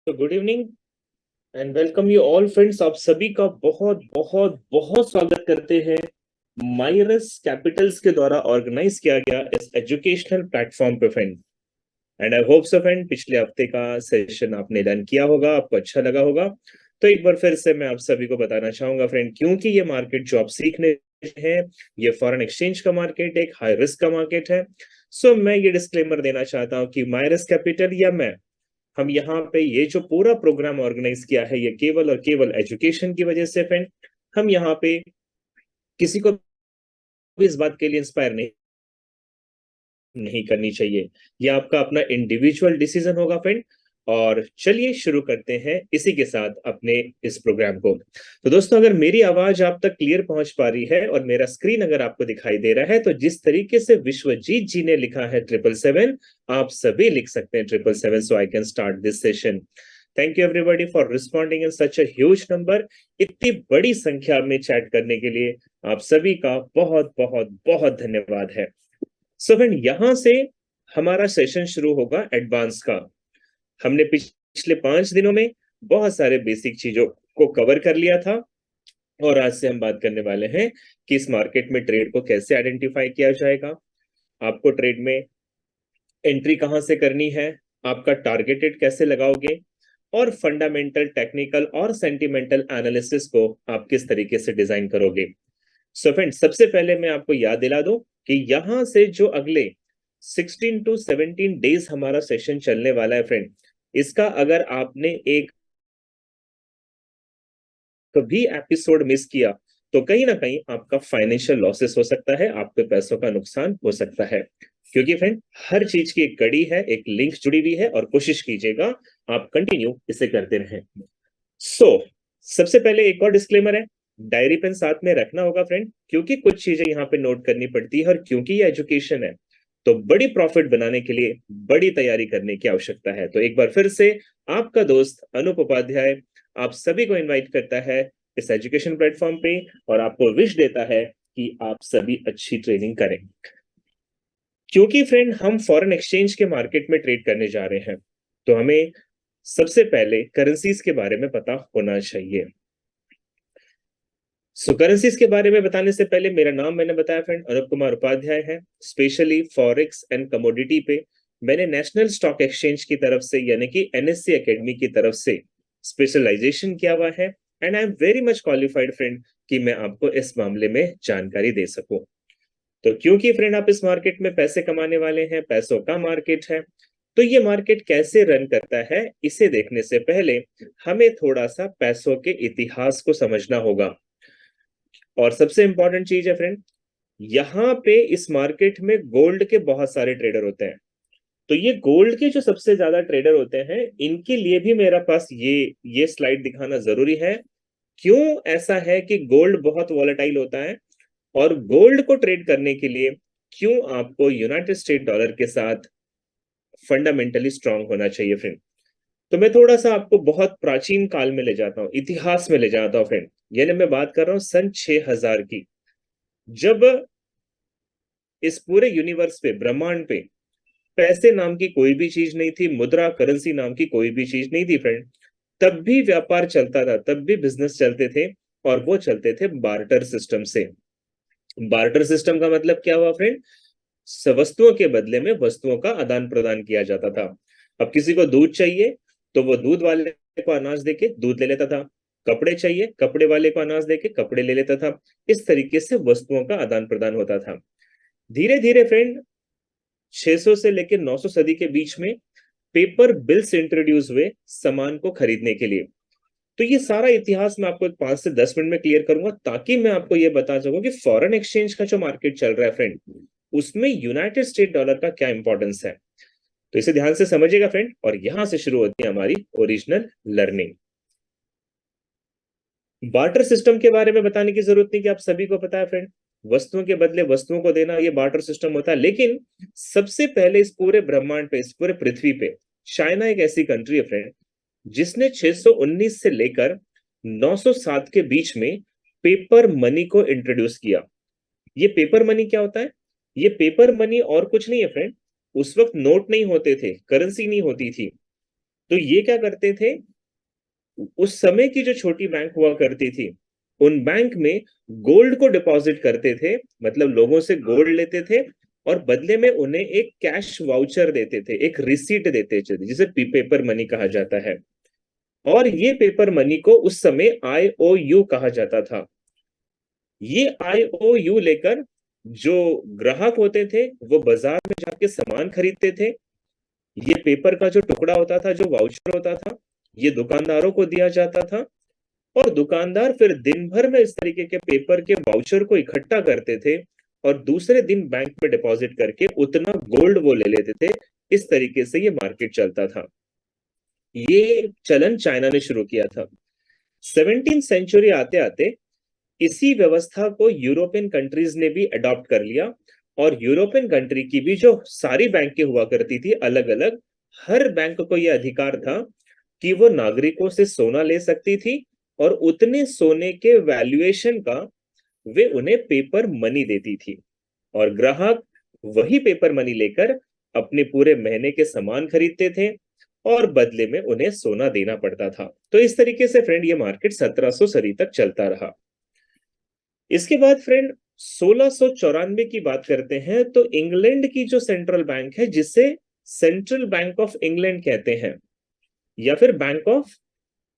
तो good evening and welcome you all friends. आप सभी का बहुत बहुत बहुत स्वागत करते हैं माइरस कैपिटल्स के द्वारा ऑर्गेनाइज किया गया इस एजुकेशनल प्लेटफॉर्म पे friend. And I hope so friend, पिछले हफ्ते का सेशन आपने लर्न किया होगा, आपको अच्छा लगा होगा। तो एक बार फिर से मैं आप सभी को बताना चाहूंगा फ्रेंड, क्योंकि ये मार्केट जो आप सीखने हैं, ये फॉरेन एक्सचेंज का मार्केट, एक हाई रिस्क का मार्केट है। सो मैं ये डिस्क्लेमर देना चाहता हूँ कि माइरस कैपिटल या मैं, हम यहाँ पे ये जो पूरा प्रोग्राम ऑर्गेनाइज किया है, ये केवल और केवल एजुकेशन की वजह से फ्रेंड। हम यहाँ पे किसी को भी इस बात के लिए इंस्पायर नहीं नहीं करनी चाहिए। ये आपका अपना इंडिविजुअल डिसीजन होगा फ्रेंड। और चलिए शुरू करते हैं इसी के साथ अपने इस प्रोग्राम को। तो दोस्तों, अगर मेरी आवाज आप तक क्लियर पहुंच पा रही है और मेरा स्क्रीन अगर आपको दिखाई दे रहा है, तो जिस तरीके से विश्वजीत जी ने लिखा है 777, आप सभी लिख सकते हैं 777। So I can start this session. Thank you everybody for responding in such a huge number. इतनी बड़ी संख्या में चैट करने के लिए आप सभी का बहुत बहुत बहुत धन्यवाद है। सो फ्रेंड, यहां से हमारा सेशन शुरू होगा एडवांस का। हमने पिछले 5 दिनों में बहुत सारे बेसिक चीजों को कवर कर लिया था, और आज से हम बात करने वाले हैं कि इस मार्केट में ट्रेड को कैसे आइडेंटिफाई किया जाएगा, आपको ट्रेड में एंट्री कहां से करनी है, आपका टारगेटेड कैसे लगाओगे, और फंडामेंटल, टेक्निकल और सेंटिमेंटल एनालिसिस को आप किस तरीके से डिजाइन करोगे। सो फ्रेंड, सबसे पहले मैं आपको याद दिला दूं कि यहां से जो अगले 16 टू 17 डेज हमारा सेशन चलने वाला है फ्रेंड, इसका अगर आपने एक कभी एपिसोड मिस किया, तो कहीं ना कहीं आपका फाइनेंशियल लॉसेस हो सकता है, आपके पैसों का नुकसान हो सकता है। क्योंकि फ्रेंड, हर चीज की एक कड़ी है, एक लिंक जुड़ी हुई है, और कोशिश कीजिएगा आप कंटिन्यू इसे करते रहें। सो सबसे पहले एक और डिस्क्लेमर है, डायरी पेन साथ में रखना होगा फ्रेंड, क्योंकि कुछ चीजें यहाँ पे नोट करनी पड़ती है, और क्योंकि ये एजुकेशन है, तो बड़ी प्रॉफिट बनाने के लिए बड़ी तैयारी करने की आवश्यकता है। तो एक बार फिर से आपका दोस्त अनूप उपाध्याय आप सभी को इनवाइट करता है इस एजुकेशन प्लेटफॉर्म पे, और आपको विश देता है कि आप सभी अच्छी ट्रेनिंग करें। क्योंकि फ्रेंड, हम फॉरेन एक्सचेंज के मार्केट में ट्रेड करने जा रहे हैं, तो हमें सबसे पहले करेंसीज के बारे में पता होना चाहिए। सो करेंसीज के बारे में बताने से पहले, मेरा नाम मैंने बताया फ्रेंड, अनूप कुमार उपाध्याय है। स्पेशली फॉरेक्स एंड कमोडिटी पे मैंने नेशनल स्टॉक एक्सचेंज की तरफ से, यानी कि एनएससी एकेडमी की तरफ से स्पेशलाइजेशन किया हुआ है। And I am very much qualified friend कि मैं आपको इस मामले में जानकारी दे सकूं। तो क्योंकि फ्रेंड आप इस मार्केट में पैसे कमाने वाले हैं, पैसों का मार्केट है, तो ये मार्केट कैसे रन करता है, इसे देखने से पहले हमें थोड़ा सा पैसों के इतिहास को समझना होगा। और सबसे इंपॉर्टेंट चीज है फ्रेंड, यहाँ पे इस मार्केट में गोल्ड के बहुत सारे ट्रेडर होते हैं। तो ये गोल्ड के जो सबसे ज्यादा ट्रेडर होते हैं, इनके लिए भी मेरा पास ये स्लाइड दिखाना जरूरी है। क्यों ऐसा है कि गोल्ड बहुत वॉलेटाइल होता है, और गोल्ड को ट्रेड करने के लिए क्यों आपको यूनाइटेड स्टेट डॉलर के साथ फंडामेंटली स्ट्रांग होना चाहिए फ्रेंड। तो मैं थोड़ा सा आपको बहुत प्राचीन काल में ले जाता हूँ, इतिहास में ले जाता हूँ फ्रेंड। यानी मैं बात कर रहा हूँ सन 6000 की, जब इस पूरे यूनिवर्स पे, ब्रह्मांड पे पैसे नाम की कोई भी चीज नहीं थी, मुद्रा करेंसी नाम की कोई भी चीज नहीं थी फ्रेंड। तब भी व्यापार चलता था, तब भी बिजनेस चलते थे, और वो चलते थे बार्टर सिस्टम से। बार्टर सिस्टम का मतलब क्या हुआ फ्रेंड? वस्तुओं के बदले में वस्तुओं का आदान प्रदान किया जाता था। अब किसी को दूध चाहिए, तो वो दूध वाले को अनाज देके दूध ले लेता था। कपड़े चाहिए, कपड़े वाले को अनाज देके कपड़े ले लेता था। इस तरीके से वस्तुओं का आदान प्रदान होता था। धीरे धीरे फ्रेंड, 600 से लेकर 900 सदी के बीच में पेपर बिल्स इंट्रोड्यूस हुए सामान को खरीदने के लिए। तो ये सारा इतिहास मैं आपको 5 से 10 मिनट में क्लियर करूंगा, ताकि मैं आपको ये बता सकूं कि फॉरेन एक्सचेंज का जो मार्केट चल रहा है फ्रेंड, उसमें यूनाइटेड स्टेट डॉलर का क्या इंपॉर्टेंस है। तो इसे ध्यान से समझिएगा फ्रेंड, और यहां से शुरू होती है हमारी ओरिजिनल लर्निंग। बार्टर सिस्टम के बारे में बताने की जरूरत नहीं कि आप सभी को पता है फ्रेंड, वस्तुओं के बदले वस्तुओं को देना, ये बार्टर सिस्टम होता है। लेकिन सबसे पहले इस पूरे ब्रह्मांड पे, इस पूरे पृथ्वी पे, चाइना एक ऐसी कंट्री है फ्रेंड, जिसने 619 से लेकर 907 के बीच में पेपर मनी को इंट्रोड्यूस किया। ये पेपर मनी क्या होता है? ये पेपर मनी और कुछ नहीं है फ्रेंड। उस वक्त नोट नहीं होते थे, करेंसी नहीं होती थी। तो ये क्या करते थे, उस समय की जो छोटी बैंक हुआ करती थी, उन बैंक में गोल्ड को डिपॉजिट करते थे, मतलब लोगों से गोल्ड लेते थे और बदले में उन्हें एक कैश वाउचर देते थे, एक रिसीट देते थे, जिसे पेपर मनी कहा जाता है। और ये पेपर मनी को उस समय आईओयू कहा जाता था। ये आईओयू लेकर जो ग्राहक होते थे वो बाजार में जाके सामान खरीदते थे। ये पेपर का जो टुकड़ा होता था, जो वाउचर होता था, ये दुकानदारों को दिया जाता था और दुकानदार फिर दिन भर में इस तरीके के पेपर के वाउचर को इकट्ठा करते थे और दूसरे दिन बैंक में डिपॉजिट करके उतना गोल्ड वो ले लेते थे। इस तरीके से ये मार्केट चलता था। ये चलन चाइना ने शुरू किया था। 17th सेंचुरी आते आते इसी व्यवस्था को यूरोपियन कंट्रीज ने भी अडॉप्ट कर लिया और यूरोपियन कंट्री की भी जो सारी बैंकें हुआ करती थी अलग अलग, हर बैंक को यह अधिकार था कि वो नागरिकों से सोना ले सकती थी और उतने सोने के वैल्यूएशन का वे उन्हें पेपर मनी देती थी और ग्राहक वही पेपर मनी लेकर अपने पूरे महीने के सामान खरीदते थे और बदले में उन्हें सोना देना पड़ता था। तो इस तरीके से फ्रेंड ये मार्केट 1700 सदी तक चलता रहा। इसके बाद फ्रेंड 1694 की बात करते हैं तो इंग्लैंड की जो सेंट्रल बैंक है, जिसे सेंट्रल बैंक ऑफ इंग्लैंड कहते हैं या फिर बैंक ऑफ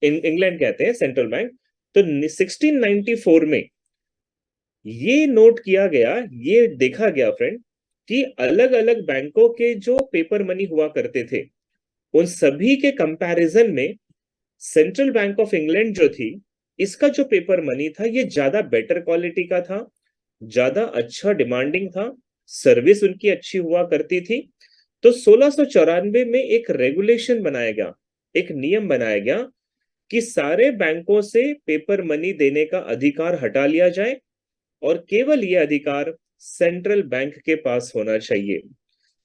इंग्लैंड कहते हैं, सेंट्रल बैंक। तो 1694 में ये नोट किया गया, ये देखा गया फ्रेंड कि अलग अलग बैंकों के जो पेपर मनी हुआ करते थे उन सभी के कंपैरिजन में सेंट्रल बैंक ऑफ इंग्लैंड जो थी, इसका जो पेपर मनी था ये ज्यादा बेटर क्वालिटी का था, ज्यादा अच्छा डिमांडिंग था, सर्विस उनकी अच्छी हुआ करती थी। तो 1694 में एक रेगुलेशन बनाया गया, एक नियम बनाया गया कि सारे बैंकों से पेपर मनी देने का अधिकार हटा लिया जाए और केवल यह अधिकार सेंट्रल बैंक के पास होना चाहिए।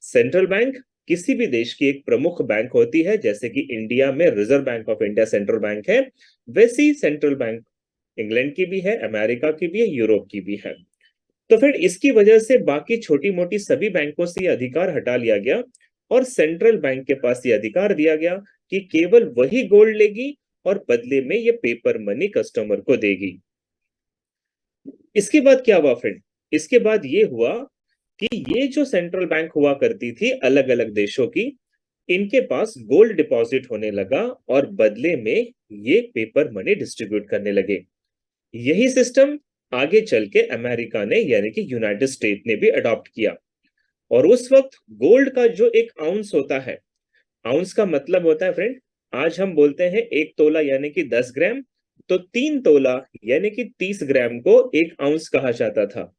सेंट्रल बैंक किसी भी देश की एक प्रमुख बैंक होती है, जैसे कि इंडिया में reserve bank of India central bank है, वैसी सेंट्रल बैंक इंग्लैंड की भी है, अमेरिका की भी है, यूरोप की भी है। तो फिर इसकी वजह से बाकी छोटी मोटी सभी बैंकों से यह अधिकार हटा लिया गया और सेंट्रल बैंक के पास यह अधिकार दिया गया कि केवल वही गोल्ड लेगी और बदले में ये पेपर मनी कस्टमर को देगी। इसके बाद क्या हुआ फ्रेंड, इसके बाद ये हुआ कि ये जो सेंट्रल बैंक हुआ करती थी अलग अलग देशों की, इनके पास गोल्ड डिपॉजिट होने लगा और बदले में ये पेपर मनी डिस्ट्रीब्यूट करने लगे। यही सिस्टम आगे चल के अमेरिका ने यानी कि यूनाइटेड स्टेट ने भी अडॉप्ट किया। और उस वक्त गोल्ड का जो एक आउंस होता है, आउंस का मतलब होता है फ्रेंड, आज हम बोलते हैं 1 तोला यानी कि 10 ग्राम, तो 3 तोला यानी कि 30 ग्राम को 1 आउंस कहा जाता था।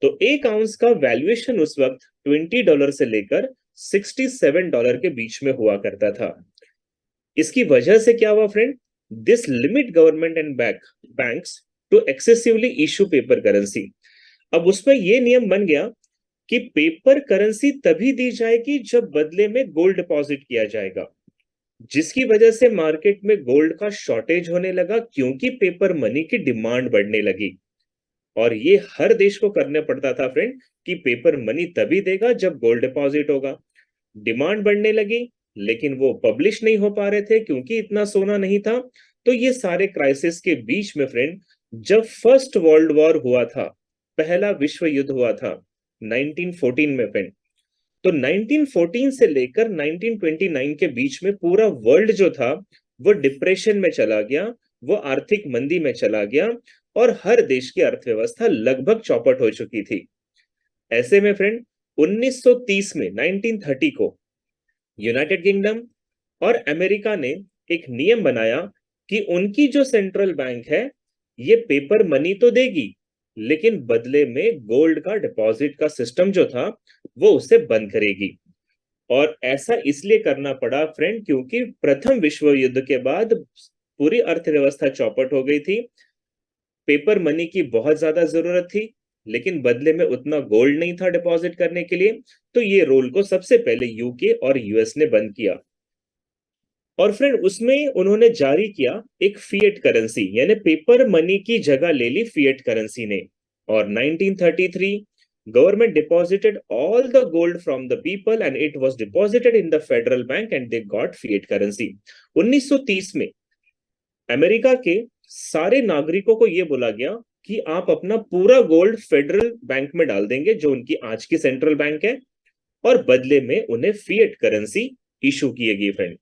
तो 1 आउंस का वैल्यूएशन उस वक्त $20 से लेकर $67 के बीच में हुआ करता था। इसकी वजह से क्या हुआ friend, this limit government and banks to excessively issue paper currency. अब उसमें यह नियम बन गया कि पेपर करेंसी तभी दी जाएगी जब बदले में गोल्ड डिपॉजिट किया जाएगा, जिसकी वजह से मार्केट में गोल्ड का शॉर्टेज होने लगा क्योंकि पेपर मनी की डिमांड बढ़ने लगी। और ये हर देश को करना पड़ता था फ्रेंड कि पेपर मनी तभी देगा जब गोल्ड डिपॉजिट होगा। डिमांड बढ़ने लगी लेकिन वो पब्लिश नहीं हो पा रहे थे क्योंकि इतना सोना नहीं था। तो ये सारे क्राइसिस के बीच में फ्रेंड, जब फर्स्ट वर्ल्ड वॉर हुआ था, पहला विश्व युद्ध हुआ था 1914 में फ्रेंड, तो 1914 से लेकर 1929 के बीच में पूरा वर्ल्ड जो था वो डिप्रेशन में चला गया, वो आर्थिक मंदी में चला गया और हर देश की अर्थव्यवस्था लगभग चौपट हो चुकी थी। ऐसे में फ्रेंड 1930 में 1930 को यूनाइटेड किंगडम और अमेरिका ने एक नियम बनाया कि उनकी जो सेंट्रल बैंक है ये पेपर मनी तो देगी लेकिन बदले में गोल्ड का डिपॉजिट का सिस्टम जो था वो उसे बंद करेगी। और ऐसा इसलिए करना पड़ा फ्रेंड क्योंकि प्रथम विश्व युद्ध के बाद पूरी अर्थव्यवस्था चौपट हो गई थी, पेपर मनी की बहुत ज्यादा जरूरत थी लेकिन बदले में उतना गोल्ड नहीं था डिपॉजिट करने के लिए। तो ये रूल को सबसे पहले यूके और यूएस ने बंद किया और फ्रेंड उसमें उन्होंने जारी किया एक फिएट करेंसी, यानी पेपर मनी की जगह ले ली फिएट करेंसी ने। और 1933 Government deposited all the gold from the people and it was deposited in the Federal Bank and they got fiat currency. 1930 में अमेरिका के सारे नागरिकों को यह बोला गया कि आप अपना पूरा गोल्ड फेडरल बैंक में डाल देंगे, जो उनकी आज की सेंट्रल बैंक है, और बदले में उन्हें फिएट करेंसी इशू किए गई फ्रेंड।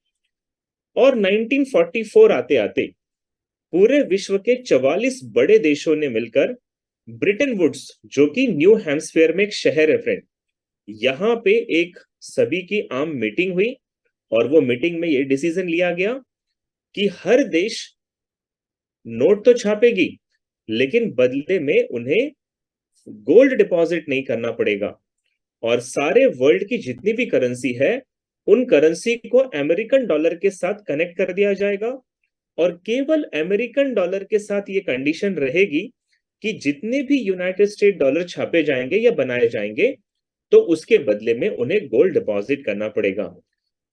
और 1944 आते आते पूरे विश्व के 44 बड़े देशों ने मिलकर ब्रिटेन वुड्स, जो कि न्यू हैम्सफेयर में एक शहर है फ्रेंड, यहां पे एक सभी की आम मीटिंग हुई और वो मीटिंग में ये डिसीजन लिया गया कि हर देश नोट तो छापेगी लेकिन बदले में उन्हें गोल्ड डिपॉजिट नहीं करना पड़ेगा, और सारे वर्ल्ड की जितनी भी करेंसी है उन करेंसी को अमेरिकन डॉलर के साथ कनेक्ट कर दिया जाएगा, और केवल अमेरिकन डॉलर के साथ ये कंडीशन रहेगी कि जितने भी यूनाइटेड स्टेट डॉलर छापे जाएंगे या बनाए जाएंगे तो उसके बदले में उन्हें गोल्ड डिपॉजिट करना पड़ेगा।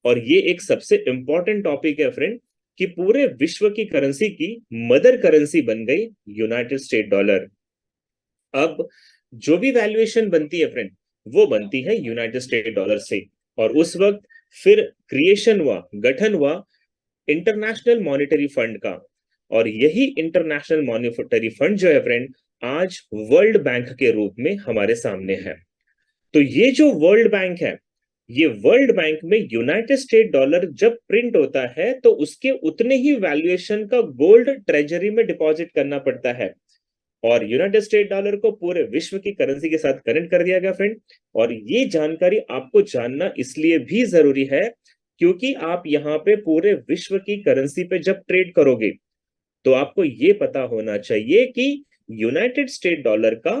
और ये एक सबसे इंपॉर्टेंट टॉपिक है फ्रेंड कि पूरे विश्व की करेंसी की मदर करेंसी बन गई यूनाइटेड स्टेट डॉलर। अब जो भी वैल्यूएशन बनती है फ्रेंड वो बनती है यूनाइटेड स्टेट डॉलर से, और उस वक्त फिर क्रिएशन हुआ, गठन हुआ इंटरनेशनल मॉनेटरी फंड का, और यही इंटरनेशनल मॉनेटरी फंड जो है फ्रेंड आज वर्ल्ड बैंक के रूप में हमारे सामने है। तो ये जो वर्ल्ड बैंक है, ये वर्ल्ड बैंक में यूनाइटेड स्टेट डॉलर जब प्रिंट होता है तो उसके उतने ही वैल्यूएशन का गोल्ड ट्रेजरी में डिपॉजिट करना पड़ता है, और यूनाइटेड स्टेट डॉलर को पूरे विश्व की करेंसी के साथ कनेक्ट कर दिया गया फ्रेंड। और ये जानकारी आपको जानना इसलिए भी जरूरी है क्योंकि आप यहाँ पे पूरे विश्व की करेंसी पे जब ट्रेड करोगे तो आपको ये पता होना चाहिए कि यूनाइटेड स्टेट डॉलर का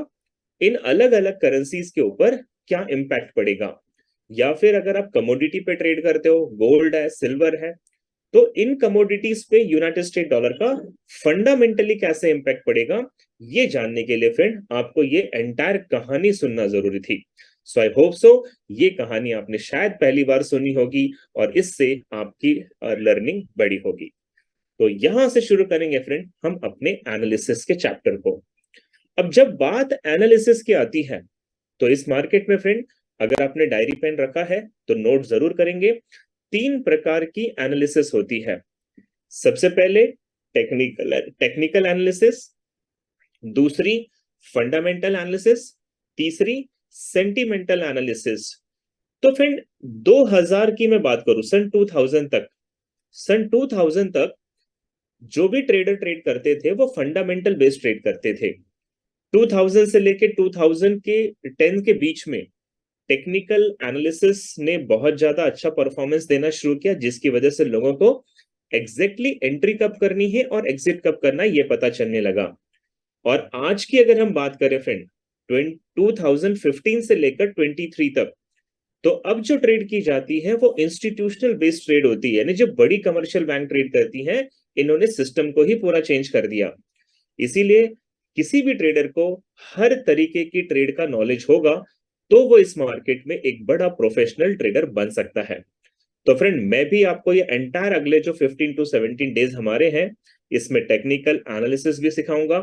इन अलग अलग करेंसीज के ऊपर क्या इंपैक्ट पड़ेगा, या फिर अगर आप कमोडिटी पे ट्रेड करते हो, गोल्ड है, सिल्वर है, तो इन कमोडिटीज पे यूनाइटेड स्टेट डॉलर का फंडामेंटली कैसे इंपैक्ट पड़ेगा, ये जानने के लिए फ्रेंड आपको ये एंटायर कहानी सुनना जरूरी थी। सो आई होप सो ये कहानी आपने शायद पहली बार सुनी होगी और इससे आपकी लर्निंग बड़ी होगी। तो यहां से शुरू करेंगे फ्रेंड हम अपने एनालिसिस के चैप्टर को। अब जब बात एनालिसिस की आती है तो इस मार्केट में फ्रेंड अगर आपने डायरी पेन रखा है तो नोट जरूर करेंगे। 3 प्रकार की एनालिसिस होती है। सबसे पहले टेक्निकल एनालिसिस, दूसरी फंडामेंटल एनालिसिस, तीसरी सेंटिमेंटल एनालिसिस। तो फ्रेंड 2000 की मैं बात करूं, सन 2000 तक जो भी ट्रेडर ट्रेड करते थे वो फंडामेंटल बेस्ड ट्रेड करते थे। 2000 से लेके 2010 के बीच में टेक्निकल एनालिसिस ने बहुत ज्यादा अच्छा परफॉर्मेंस देना शुरू किया, जिसकी वजह से लोगों को एग्जैक्टली एंट्री कब करनी है और एग्जिट कब करना है ये पता चलने लगा। और आज की अगर हम बात करें फ्रेंड 2015 से लेकर 23 तक, तो अब जो ट्रेड की जाती है वो इंस्टीट्यूशनल बेस्ड ट्रेड होती है, यानी जो बड़ी कमर्शियल बैंक ट्रेड करती हैं, इन्होंने सिस्टम को ही पूरा चेंज कर दिया। इसीलिए किसी भी ट्रेडर को हर तरीके की ट्रेड का नॉलेज होगा तो वो इस मार्केट में एक बड़ा प्रोफेशनल ट्रेडर बन सकता है। तो फ्रेंड मैं भी आपको ये एंटायर अगले जो 15 to 17 डेज हमारे हैं इसमें टेक्निकल एनालिसिस भी सिखाऊंगा,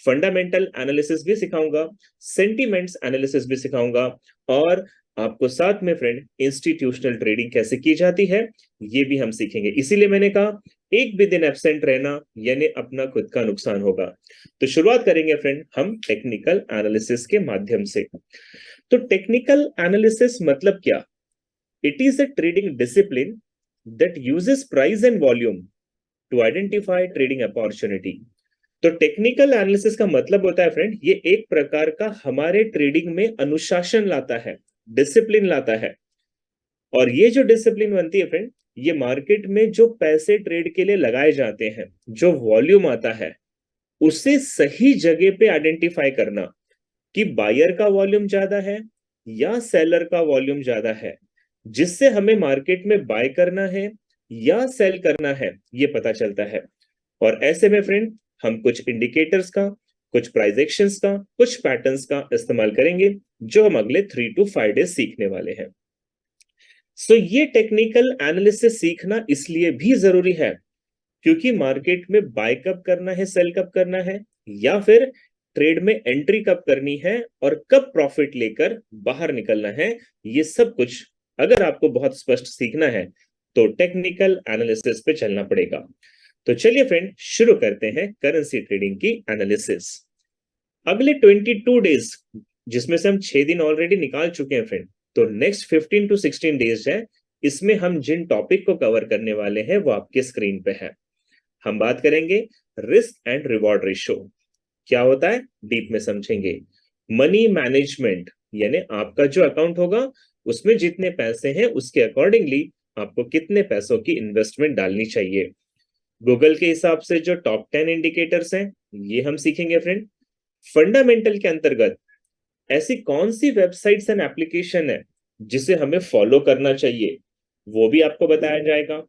फंडामेंटल एनालिसिस भी सिखाऊंगा, सेंटिमेंट्स एनालिसिस भी सिखाऊंगा, और आपको साथ में फ्रेंड इंस्टीट्यूशनल ट्रेडिंग कैसे की जाती है ये भी हम सीखेंगे। इसीलिए मैंने कहा एक भी दिन एब्सेंट रहना यानी अपना खुद का नुकसान होगा। तो शुरुआत करेंगे फ्रेंड हम टेक्निकल एनालिसिस के माध्यम से। तो टेक्निकल एनालिसिस मतलब क्या? It is a trading discipline that uses price and volume to identify trading opportunity. तो टेक्निकल एनालिसिस का मतलब होता है फ्रेंड ये एक प्रकार का हमारे ट्रेडिंग में अनुशासन लाता है, डिसिप्लिन लाता है। और ये जो डिसिप्लिन बनती है फ्रेंड ये मार्केट में जो पैसे ट्रेड के लिए लगाए जाते हैं, जो वॉल्यूम आता है, उसे सही जगह पे आइडेंटिफाई करना कि बायर का वॉल्यूम ज्यादा है या सेलर का वॉल्यूम ज्यादा है, जिससे हमें मार्केट में बाय करना है या सेल करना है ये पता चलता है। और ऐसे में फ्रेंड हम कुछ इंडिकेटर्स का, कुछ प्राइस एक्शंस का, कुछ पैटर्न्स का इस्तेमाल करेंगे जो हम अगले 3 to 5 डेज सीखने वाले हैं। सो ये टेक्निकल एनालिसिस सीखना इसलिए भी जरूरी है क्योंकि मार्केट में बाय कब करना है, सेल कब करना है, या फिर ट्रेड कब करना है, ये पता चलना चाहिए। और ऐसे में फ्रेंड हम कुछ इंडिकेटर्स का, कुछ प्राइस एक्शंस का, कुछ पैटर्न्स का इस्तेमाल करेंगे जो हम अगले 3 to 5 डेज सीखने वाले हैं। सो ये टेक्निकल एनालिसिस सीखना इसलिए भी जरूरी है क्योंकि मार्केट में बाय कब करना है, सेल कब करना है, ट्रेड में एंट्री कब करनी है और कब प्रॉफिट लेकर बाहर निकलना है, ये सब कुछ अगर आपको बहुत स्पष्ट सीखना है तो टेक्निकल एनालिसिस पे चलना पड़ेगा। तो चलिए फ्रेंड, शुरू करते हैं करेंसी ट्रेडिंग की एनालिसिस। अगले 22 डेज, जिसमें से हम 6 दिन ऑलरेडी निकाल चुके हैं फ्रेंड, तो नेक्स्ट 15 टू 16 डेज है, इसमें हम जिन टॉपिक को कवर करने वाले हैं वो आपके स्क्रीन पे है। हम बात करेंगे रिस्क एंड रिवॉर्ड रेशियो, क्या होता है डीप में समझेंगे। मनी मैनेजमेंट, यानी आपका जो अकाउंट होगा उसमें जितने पैसे हैं उसके अकॉर्डिंगली आपको कितने पैसों की इन्वेस्टमेंट डालनी चाहिए। गूगल के हिसाब से जो टॉप 10 इंडिकेटर्स हैं ये हम सीखेंगे फ्रेंड। फंडामेंटल के अंतर्गत ऐसी कौन सी वेबसाइट्स एंड एप्लीकेशन है जिसे हमें फॉलो करना चाहिए, वो भी आपको बताया जाएगा।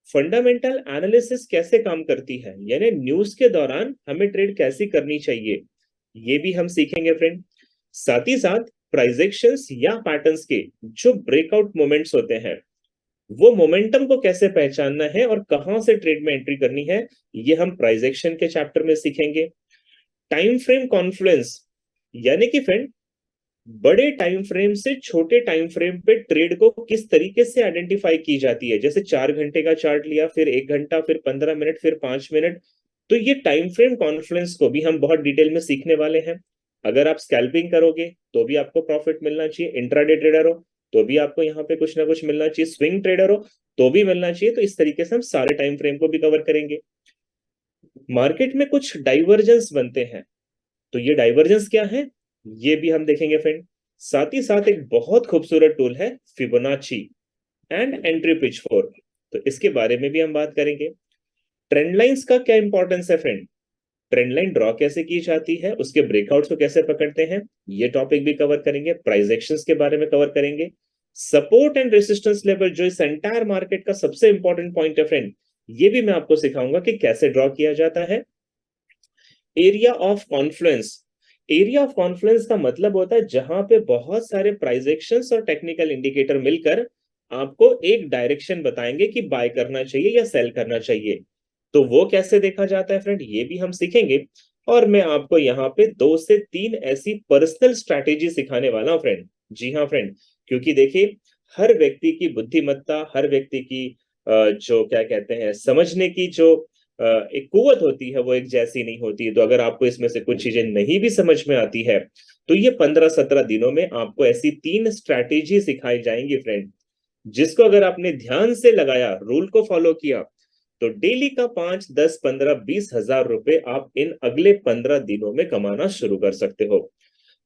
फंडामेंटल एनालिसिस कैसे काम करती है, यानी न्यूज के दौरान हमें ट्रेड कैसी करनी चाहिए, ये भी हम सीखेंगे फ्रेंड। साथ ही साथ प्राइस एक्शंस या पैटर्न्स के जो ब्रेकआउट मोमेंट्स होते हैं, वो मोमेंटम को कैसे पहचानना है और कहां से ट्रेड में एंट्री करनी है, ये हम प्राइस एक्शन के चैप्टर में सीखेंगे। टाइम फ्रेम कॉन्फ्लुएंस, यानी कि फ्रेंड बड़े टाइम फ्रेम से छोटे टाइम फ्रेम पे ट्रेड को किस तरीके से आइडेंटिफाई की जाती है, जैसे 4 घंटे का चार्ट लिया, फिर 1 घंटा, फिर 15 मिनट, फिर 5 मिनट। तो ये टाइम फ्रेम कॉन्फ्लुएंस को भी हम बहुत डिटेल में सीखने वाले हैं। अगर आप स्कैल्पिंग करोगे तो भी आपको प्रॉफिट मिलना चाहिए, इंट्राडे ट्रेडर हो तो भी आपको यहाँ पे कुछ ना कुछ मिलना चाहिए, स्विंग ट्रेडर हो तो भी मिलना चाहिए। तो इस तरीके से हम सारे टाइम फ्रेम को भी कवर करेंगे। मार्केट में कुछ डाइवर्जेंस बनते हैं, तो ये डाइवर्जेंस क्या है ये भी हम देखेंगे फ्रेंड। साथ ही साथ एक बहुत खूबसूरत टूल है फिबोनाची एंड एंट्री पिच 4, तो इसके बारे में भी हम बात करेंगे। ट्रेंड लाइंस का क्या इंपॉर्टेंस है फ्रेंड, ट्रेंड लाइन ड्रॉ कैसे की जाती है, उसके ब्रेकआउट्स को कैसे पकड़ते हैं, ये टॉपिक भी कवर करेंगे। प्राइस एक्शंस के बारे में कवर करेंगे। सपोर्ट एंड रेजिस्टेंस लेवल, जो इस एंटायर मार्केट का सबसे इंपॉर्टेंट पॉइंट है फ्रेंड, ये भी मैं आपको सिखाऊंगा कि कैसे ड्रॉ किया जाता है। Area of Confluence, area of Confluence का मतलब होता है जहां पे बहुत सारे प्राइस एक्शंस और टेक्निकल इंडिकेटर मिलकर आपको एक डायरेक्शन बताएंगे कि बाय करना चाहिए या सेल करना चाहिए। तो वो कैसे देखा जाता है फ्रेंड, ये भी हम सीखेंगे। और मैं आपको यहाँ पे 2 से 3 ऐसी पर्सनल स्ट्रैटेजी सिखाने वाला हूँ फ्रेंड। जी हाँ फ्रेंड, क्योंकि देखिए हर व्यक्ति की बुद्धिमत्ता, हर व्यक्ति की जो क्या कहते हैं समझने की जो एक कुवत होती है वो एक जैसी नहीं होती। तो अगर आपको इसमें से कुछ चीजें नहीं भी समझ में आती है तो ये 15-17 दिनों में आपको ऐसी 3 स्ट्रैटेजी सिखाई जाएंगी फ्रेंड, जिसको अगर आपने ध्यान से लगाया, रूल को फॉलो किया, तो डेली का 5, 10, 15, 20 हजार रुपए आप इन अगले 15 दिनों में कमाना शुरू कर सकते हो।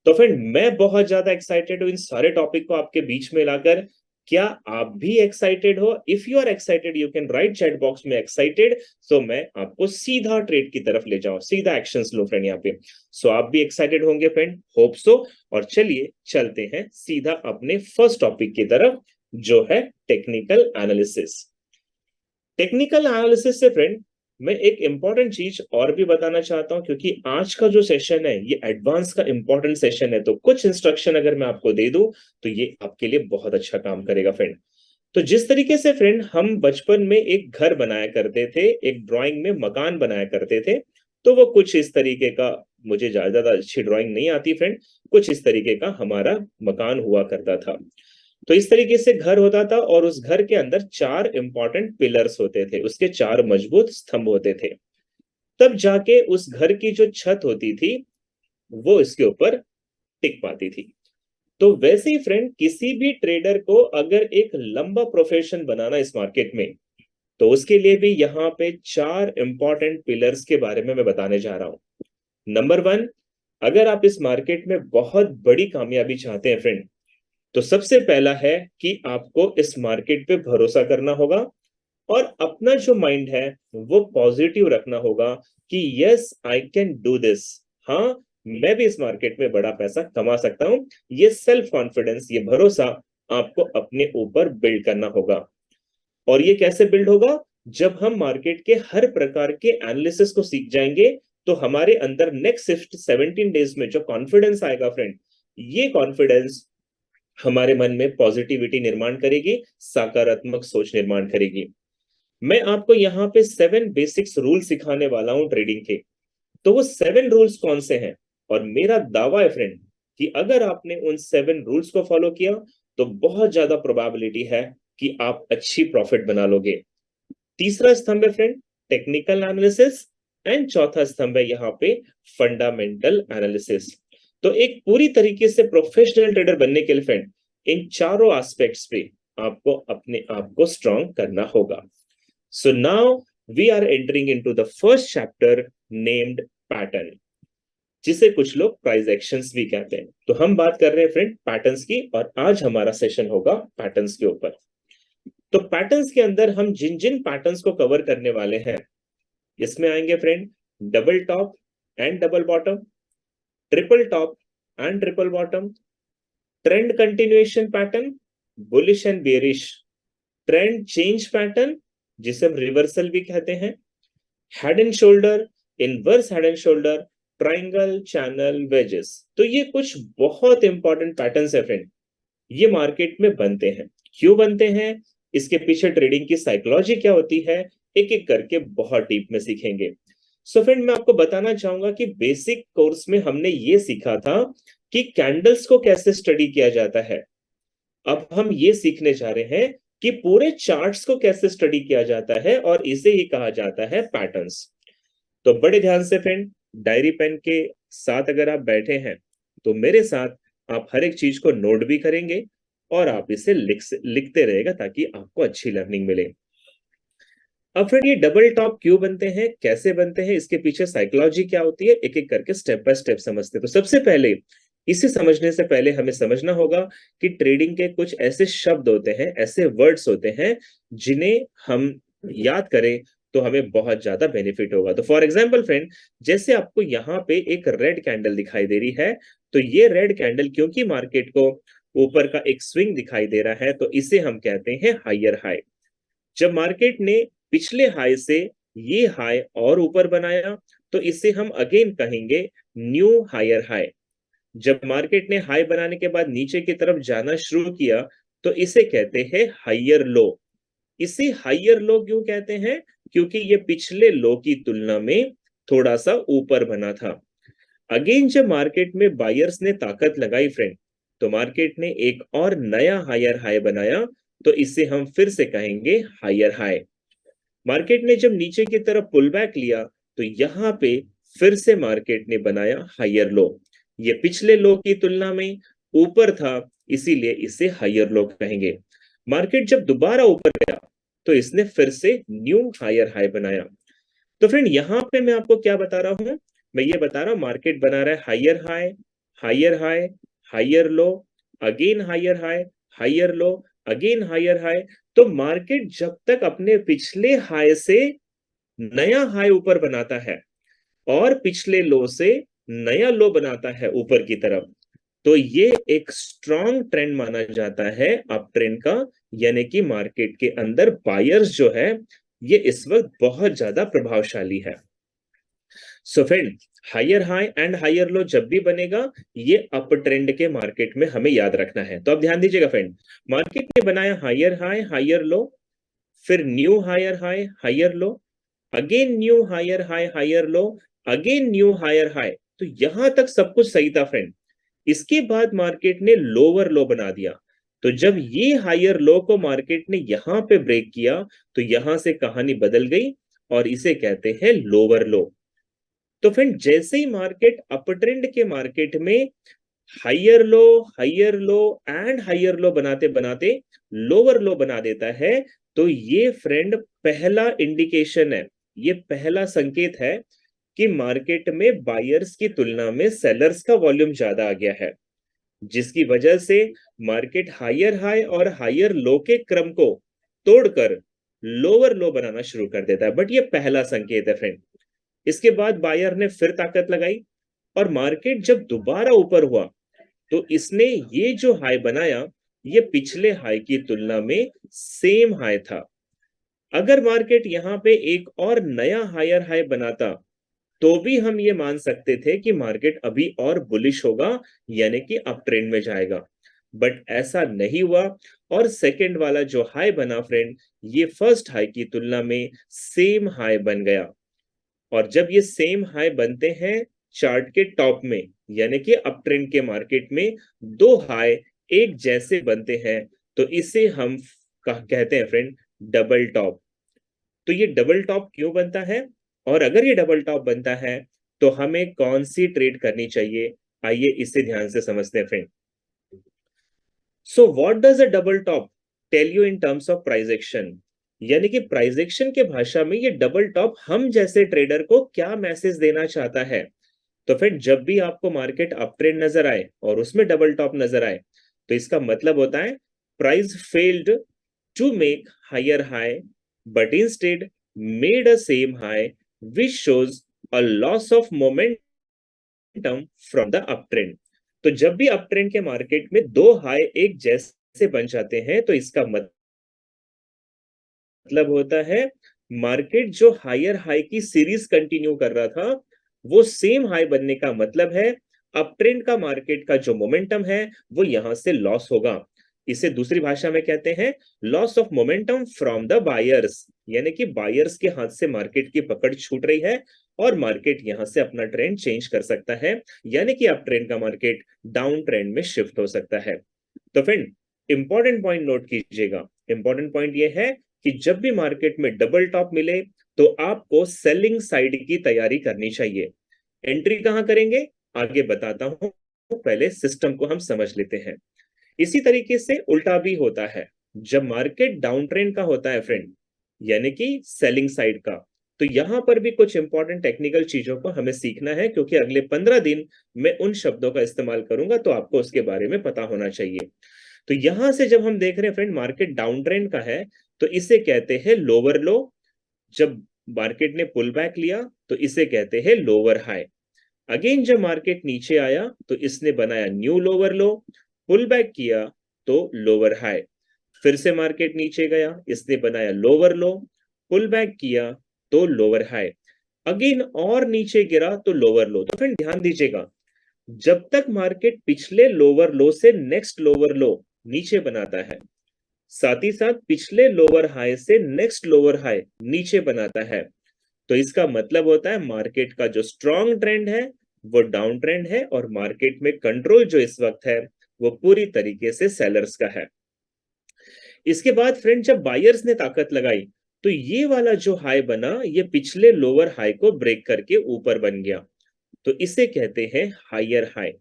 तो फ्रेंड मैं बहुत ज्यादा एक्साइटेड हूं इन सारे टॉपिक को आपके बीच में लाकर। क्या आप भी एक्साइटेड हो? If you are excited you can write chat box में एक्साइटेड, सो मैं आपको सीधा ट्रेड की तरफ ले जाऊं, सीधा एक्शंस लो फ्रेंड यहाँ पे। सो आप भी एक्साइटेड होंगे फ्रेंड, होप सो। और चलिए चलते हैं सीधा अपने फर्स्ट टॉपिक की तरफ, जो है टेक्निकल एनालिसिस। टेक्निकल एनालिसिस से फ्रेंड मैं एक इंपॉर्टेंट चीज और भी बताना चाहता हूं, क्योंकि आज का जो सेशन है ये एडवांस का इंपॉर्टेंट सेशन है। तो कुछ इंस्ट्रक्शन अगर मैं आपको दे दूं तो ये आपके लिए बहुत अच्छा काम करेगा फ्रेंड। तो जिस तरीके से फ्रेंड हम बचपन में एक घर बनाया करते थे, एक ड्राइंग में मकान बनाया करते थे, तो वो कुछ इस तरीके का, मुझे ज्यादा अच्छी ड्राइंग नहीं आती फ्रेंड, कुछ इस तरीके का हमारा मकान हुआ करता था। तो इस तरीके से घर होता था और उस घर के अंदर 4 इंपॉर्टेंट पिलर्स होते थे, उसके 4 मजबूत स्तंभ होते थे। तब जाके उस घर की जो छत होती थी वो इसके ऊपर टिक पाती थी। तो वैसे ही फ्रेंड किसी भी ट्रेडर को अगर एक लंबा प्रोफेशन बनाना इस मार्केट में, तो उसके लिए भी यहाँ पे 4 इंपॉर्टेंट पिलर्स के बारे में मैं बताने जा रहा हूं। नंबर 1, अगर आप इस मार्केट में बहुत बड़ी कामयाबी चाहते हैं फ्रेंड, तो सबसे पहला है कि आपको इस मार्केट पे भरोसा करना होगा और अपना जो माइंड है वो पॉजिटिव रखना होगा कि yes I can do this. हाँ, मैं भी इस मार्केट में बड़ा पैसा कमा सकता हूं। ये सेल्फ कॉन्फिडेंस, ये भरोसा आपको अपने ऊपर बिल्ड करना होगा। और ये कैसे बिल्ड होगा, जब हम मार्केट के हर प्रकार के एनालिसिस को सीख जाएंगे तो हमारे अंदर नेक्स्ट 17 डेज में जो कॉन्फिडेंस आएगा फ्रेंड, ये कॉन्फिडेंस हमारे मन में पॉजिटिविटी निर्माण करेगी, सकारात्मक सोच निर्माण करेगी। मैं आपको यहाँ पे 7 बेसिक्स रूल सिखाने वाला हूं ट्रेडिंग के। तो वो 7 रूल्स कौन से हैं, और मेरा दावा है फ्रेंड कि अगर आपने उन 7 रूल्स को फॉलो किया तो बहुत ज्यादा प्रोबेबिलिटी है कि आप अच्छी प्रॉफिट बना लोगे। तीसरा स्तंभ है फ्रेंड टेक्निकल एनालिसिस एंड चौथा स्तंभ है यहाँ पे फंडामेंटल एनालिसिस। तो एक पूरी तरीके से प्रोफेशनल ट्रेडर बनने के लिए फ्रेंड इन चारों एस्पेक्ट्स पे आपको अपने आप को स्ट्रांग करना होगा। So now we are entering into the first chapter named pattern, जिसे कुछ लोग प्राइस एक्शंस भी कहते हैं। तो हम बात कर रहे हैं फ्रेंड पैटर्न्स की, और आज हमारा सेशन होगा पैटर्न्स के ऊपर। तो पैटर्न्स के अंदर हम जिन जिन पैटर्न्स को कवर करने वाले हैं, इसमें आएंगे friend double top and double bottom, triple top and triple bottom, trend continuation pattern, bullish and bearish, trend change pattern जिसे हम रिवर्सल भी कहते हैं, head and shoulder, inverse head and shoulder, triangle, channel, wages. तो ये कुछ बहुत important patterns है फ्रेंड, ये मार्केट में बनते हैं। क्यों बनते हैं, इसके पीछे ट्रेडिंग की साइकोलॉजी क्या होती है, एक एक करके बहुत डीप में सीखेंगे। सो फ्रेंड मैं आपको बताना चाहूंगा कि बेसिक कोर्स में हमने ये सीखा था कि कैंडल्स को कैसे स्टडी किया जाता है। अब हम ये सीखने जा रहे हैं कि पूरे चार्ट्स को कैसे स्टडी किया जाता है, और इसे ही कहा जाता है पैटर्न्स। तो बड़े ध्यान से फ्रेंड डायरी पेन के साथ अगर आप बैठे हैं तो मेरे साथ आप हर एक चीज को नोट भी करेंगे और आप इसे लिखते रहेगा ताकि आपको अच्छी लर्निंग मिले। अब फ्रेंड ये डबल टॉप क्यों बनते हैं, कैसे बनते हैं, इसके पीछे साइकोलॉजी क्या होती है, एक एक करके स्टेप बाय स्टेप समझते हैं। तो सबसे पहले इसे समझने से पहले हमें समझना होगा कि ट्रेडिंग के कुछ ऐसे शब्द होते हैं, ऐसे वर्ड्स होते हैं जिन्हें हम याद करें तो हमें बहुत ज्यादा बेनिफिट होगा। तो फॉर एग्जांपल फ्रेंड जैसे आपको यहाँ पे एक रेड कैंडल दिखाई दे रही है, तो ये रेड कैंडल क्योंकि मार्केट को ऊपर का एक स्विंग दिखाई दे रहा है तो इसे हम कहते हैं हायर हाई। जब मार्केट ने पिछले हाई से ये हाई और ऊपर बनाया तो इसे हम अगेन कहेंगे न्यू हायर हाई। जब मार्केट ने हाई बनाने के बाद नीचे की तरफ जाना शुरू किया तो इसे कहते हैं हायर लो। इसे हायर लो क्यों कहते हैं, क्योंकि ये पिछले लो की तुलना में थोड़ा सा ऊपर बना था। अगेन जब मार्केट में बायर्स ने ताकत लगाई फ्रेंड तो मार्केट ने एक और नया हायर हाई बनाया, तो इसे हम फिर से कहेंगे हायर हाई। मार्केट ने जब नीचे की तरफ पुल बैक लिया तो यहां पे फिर से मार्केट ने बनाया हायर लो। ये पिछले लो की तुलना में ऊपर था, इसीलिए इसे हायर लो कहेंगे। मार्केट जब दोबारा ऊपर गया तो इसने फिर से न्यू हायर हाई बनाया। तो फ्रेंड यहां पे मैं आपको क्या बता रहा हूं, मैं ये बता रहा हूं मार्केट बना रहा है higher high, higher high, higher low, again higher high, higher low, again higher high. तो मार्केट जब तक अपने पिछले हाई से नया हाई ऊपर बनाता है और पिछले लो से नया लो बनाता है ऊपर की तरफ, तो ये एक स्ट्रॉन्ग ट्रेंड माना जाता है अप ट्रेंड का, यानी कि मार्केट के अंदर बायर्स जो है ये इस वक्त बहुत ज्यादा प्रभावशाली है। So friend higher high and higher low जब भी बनेगा ये अप ट्रेंड के मार्केट में हमें याद रखना है। तो अब ध्यान दीजिएगा फ्रेंड, मार्केट ने बनाया हायर हाई, हायर लो, फिर new higher high, higher low, again new higher high, higher low, again new higher high. तो यहां तक सब कुछ सही था फ्रेंड। इसके बाद मार्केट ने लोअर लो बना दिया। तो जब ये हायर लो को मार्केट ने यहां पे ब्रेक किया तो यहां से कहानी बदल गई और इसे कहते हैं लोअर लो। तो फ्रेंड जैसे ही मार्केट अप ट्रेंड के मार्केट में higher low and higher low बनाते बनाते लोअर लो बना देता है, तो ये फ्रेंड पहला इंडिकेशन है, ये पहला संकेत है कि मार्केट में बायर्स की तुलना में सेलर्स का वॉल्यूम ज्यादा आ गया है, जिसकी वजह से मार्केट हायर हाई और हायर लो के क्रम को तोड़कर लोअर लो बनाना शुरू कर देता है। बट ये पहला संकेत है फ्रेंड। इसके बाद बायर ने फिर ताकत लगाई और मार्केट जब दोबारा ऊपर हुआ तो इसने ये जो हाई बनाया ये पिछले हाई की तुलना में सेम हाई था। अगर मार्केट यहां पे एक और नया हायर हाई बनाता तो भी हम ये मान सकते थे कि मार्केट अभी और बुलिश होगा, यानी कि अप ट्रेंड में जाएगा। बट ऐसा नहीं हुआ और सेकंड वाला जो हाई बना फ्रेंड ये फर्स्ट हाई की तुलना में सेम हाई बन गया। और जब ये सेम हाई बनते हैं चार्ट के टॉप में यानी कि अप ट्रेंड के मार्केट में दो हाई एक जैसे बनते हैं तो इसे हम कहते हैं फ्रेंड डबल टॉप। तो ये डबल टॉप क्यों बनता है और अगर ये डबल टॉप बनता है तो हमें कौन सी ट्रेड करनी चाहिए, आइए इसे ध्यान से समझते हैं friend. So what does a double top tell you in terms of price action, यानी कि प्राइस एक्शन के भाषा में ये डबल टॉप हम जैसे ट्रेडर को क्या मैसेज देना चाहता है। तो फिर जब भी आपको मार्केट अप ट्रेंड नजर आए और उसमें डबल टॉप नजर आए तो इसका मतलब होता है price failed to make higher high but instead made a same high which shows a loss of momentum from the up trend. तो जब भी अप ट्रेंड के मार्केट में दो हाई एक जैसे बन जाते हैं तो इसका मतलब होता है मार्केट जो हायर हाई की सीरीज कंटिन्यू कर रहा था वो सेम हाई बनने का मतलब है अप ट्रेंड का मार्केट का जो मोमेंटम है वो यहां से लॉस होगा। इसे दूसरी भाषा में कहते हैं loss of momentum from the buyers, यानी कि बायर्स के हाथ से मार्केट की पकड़ छूट रही है और मार्केट यहां से अपना ट्रेंड चेंज कर सकता है, यानी कि अप ट्रेंड का मार्केट डाउन ट्रेंड में शिफ्ट हो सकता है। तो फ्रेंड इंपॉर्टेंट पॉइंट नोट कीजिएगा, इंपॉर्टेंट पॉइंट ये है कि जब भी मार्केट में डबल टॉप मिले तो आपको सेलिंग साइड की तैयारी करनी चाहिए। एंट्री कहां करेंगे आगे बताता हूं, पहले सिस्टम को हम समझ लेते हैं। इसी तरीके से उल्टा भी होता है, जब मार्केट डाउन ट्रेंड का होता है फ्रेंड यानी कि सेलिंग साइड का, तो यहां पर भी कुछ इंपॉर्टेंट टेक्निकल चीजों को हमें सीखना है क्योंकि अगले 15 दिन मैं उन शब्दों का इस्तेमाल करूंगा तो आपको उसके बारे में पता होना चाहिए। तो यहां से जब हम देख रहे हैं फ्रेंड मार्केट डाउन ट्रेंड का है तो इसे कहते हैं लोअर लो, जब मार्केट ने पुल बैक लिया तो इसे कहते हैं लोअर हाई। अगेन जब मार्केट नीचे आया तो इसने बनाया new lower low, pull back किया तो लोअर हाई, फिर से मार्केट नीचे गया इसने बनाया लोअर लो, पुल बैक किया तो लोअर हाई, अगेन और नीचे गिरा तो लोअर लो। तो फ्रेंड ध्यान दीजिएगा, जब तक मार्केट पिछले लोअर लो से नेक्स्ट लोअर लो नीचे बनाता है, साथ ही साथ पिछले लोअर हाई से नेक्स्ट लोअर हाई नीचे बनाता है, तो इसका मतलब होता है मार्केट का जो स्ट्रॉन्ग ट्रेंड है वो डाउन ट्रेंड है और मार्केट में कंट्रोल जो इस वक्त है वो पूरी तरीके से सेलर्स का है। इसके बाद फ्रेंड जब बायर्स ने ताकत लगाई तो ये वाला जो हाई बना ये पिछले लोअर हाई को ब्रेक करके ऊपर बन गया, तो इसे कहते हैं हायर हाई।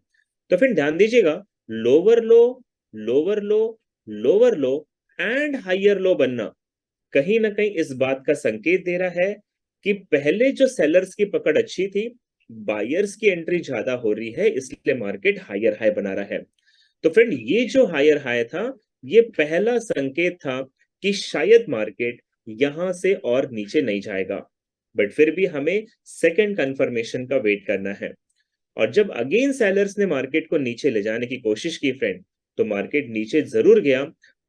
तो फ्रेंड ध्यान दीजिएगा, lower low lower low lower low and higher low बनना कहीं ना कहीं इस बात का संकेत दे रहा है कि पहले जो सेलर्स की पकड़ अच्छी थी, बायर्स की एंट्री ज्यादा हो रही है इसलिए मार्केट हायर हाई बना रहा है। तो फ्रेंड ये जो हायर हाई था ये पहला संकेत था कि शायद मार्केट यहां से और नीचे नहीं जाएगा, बट फिर भी हमें सेकंड कंफर्मेशन का वेट करना है। और जब अगेन सेलर्स ने मार्केट को नीचे ले जाने की कोशिश की फ्रेंड तो मार्केट नीचे जरूर गया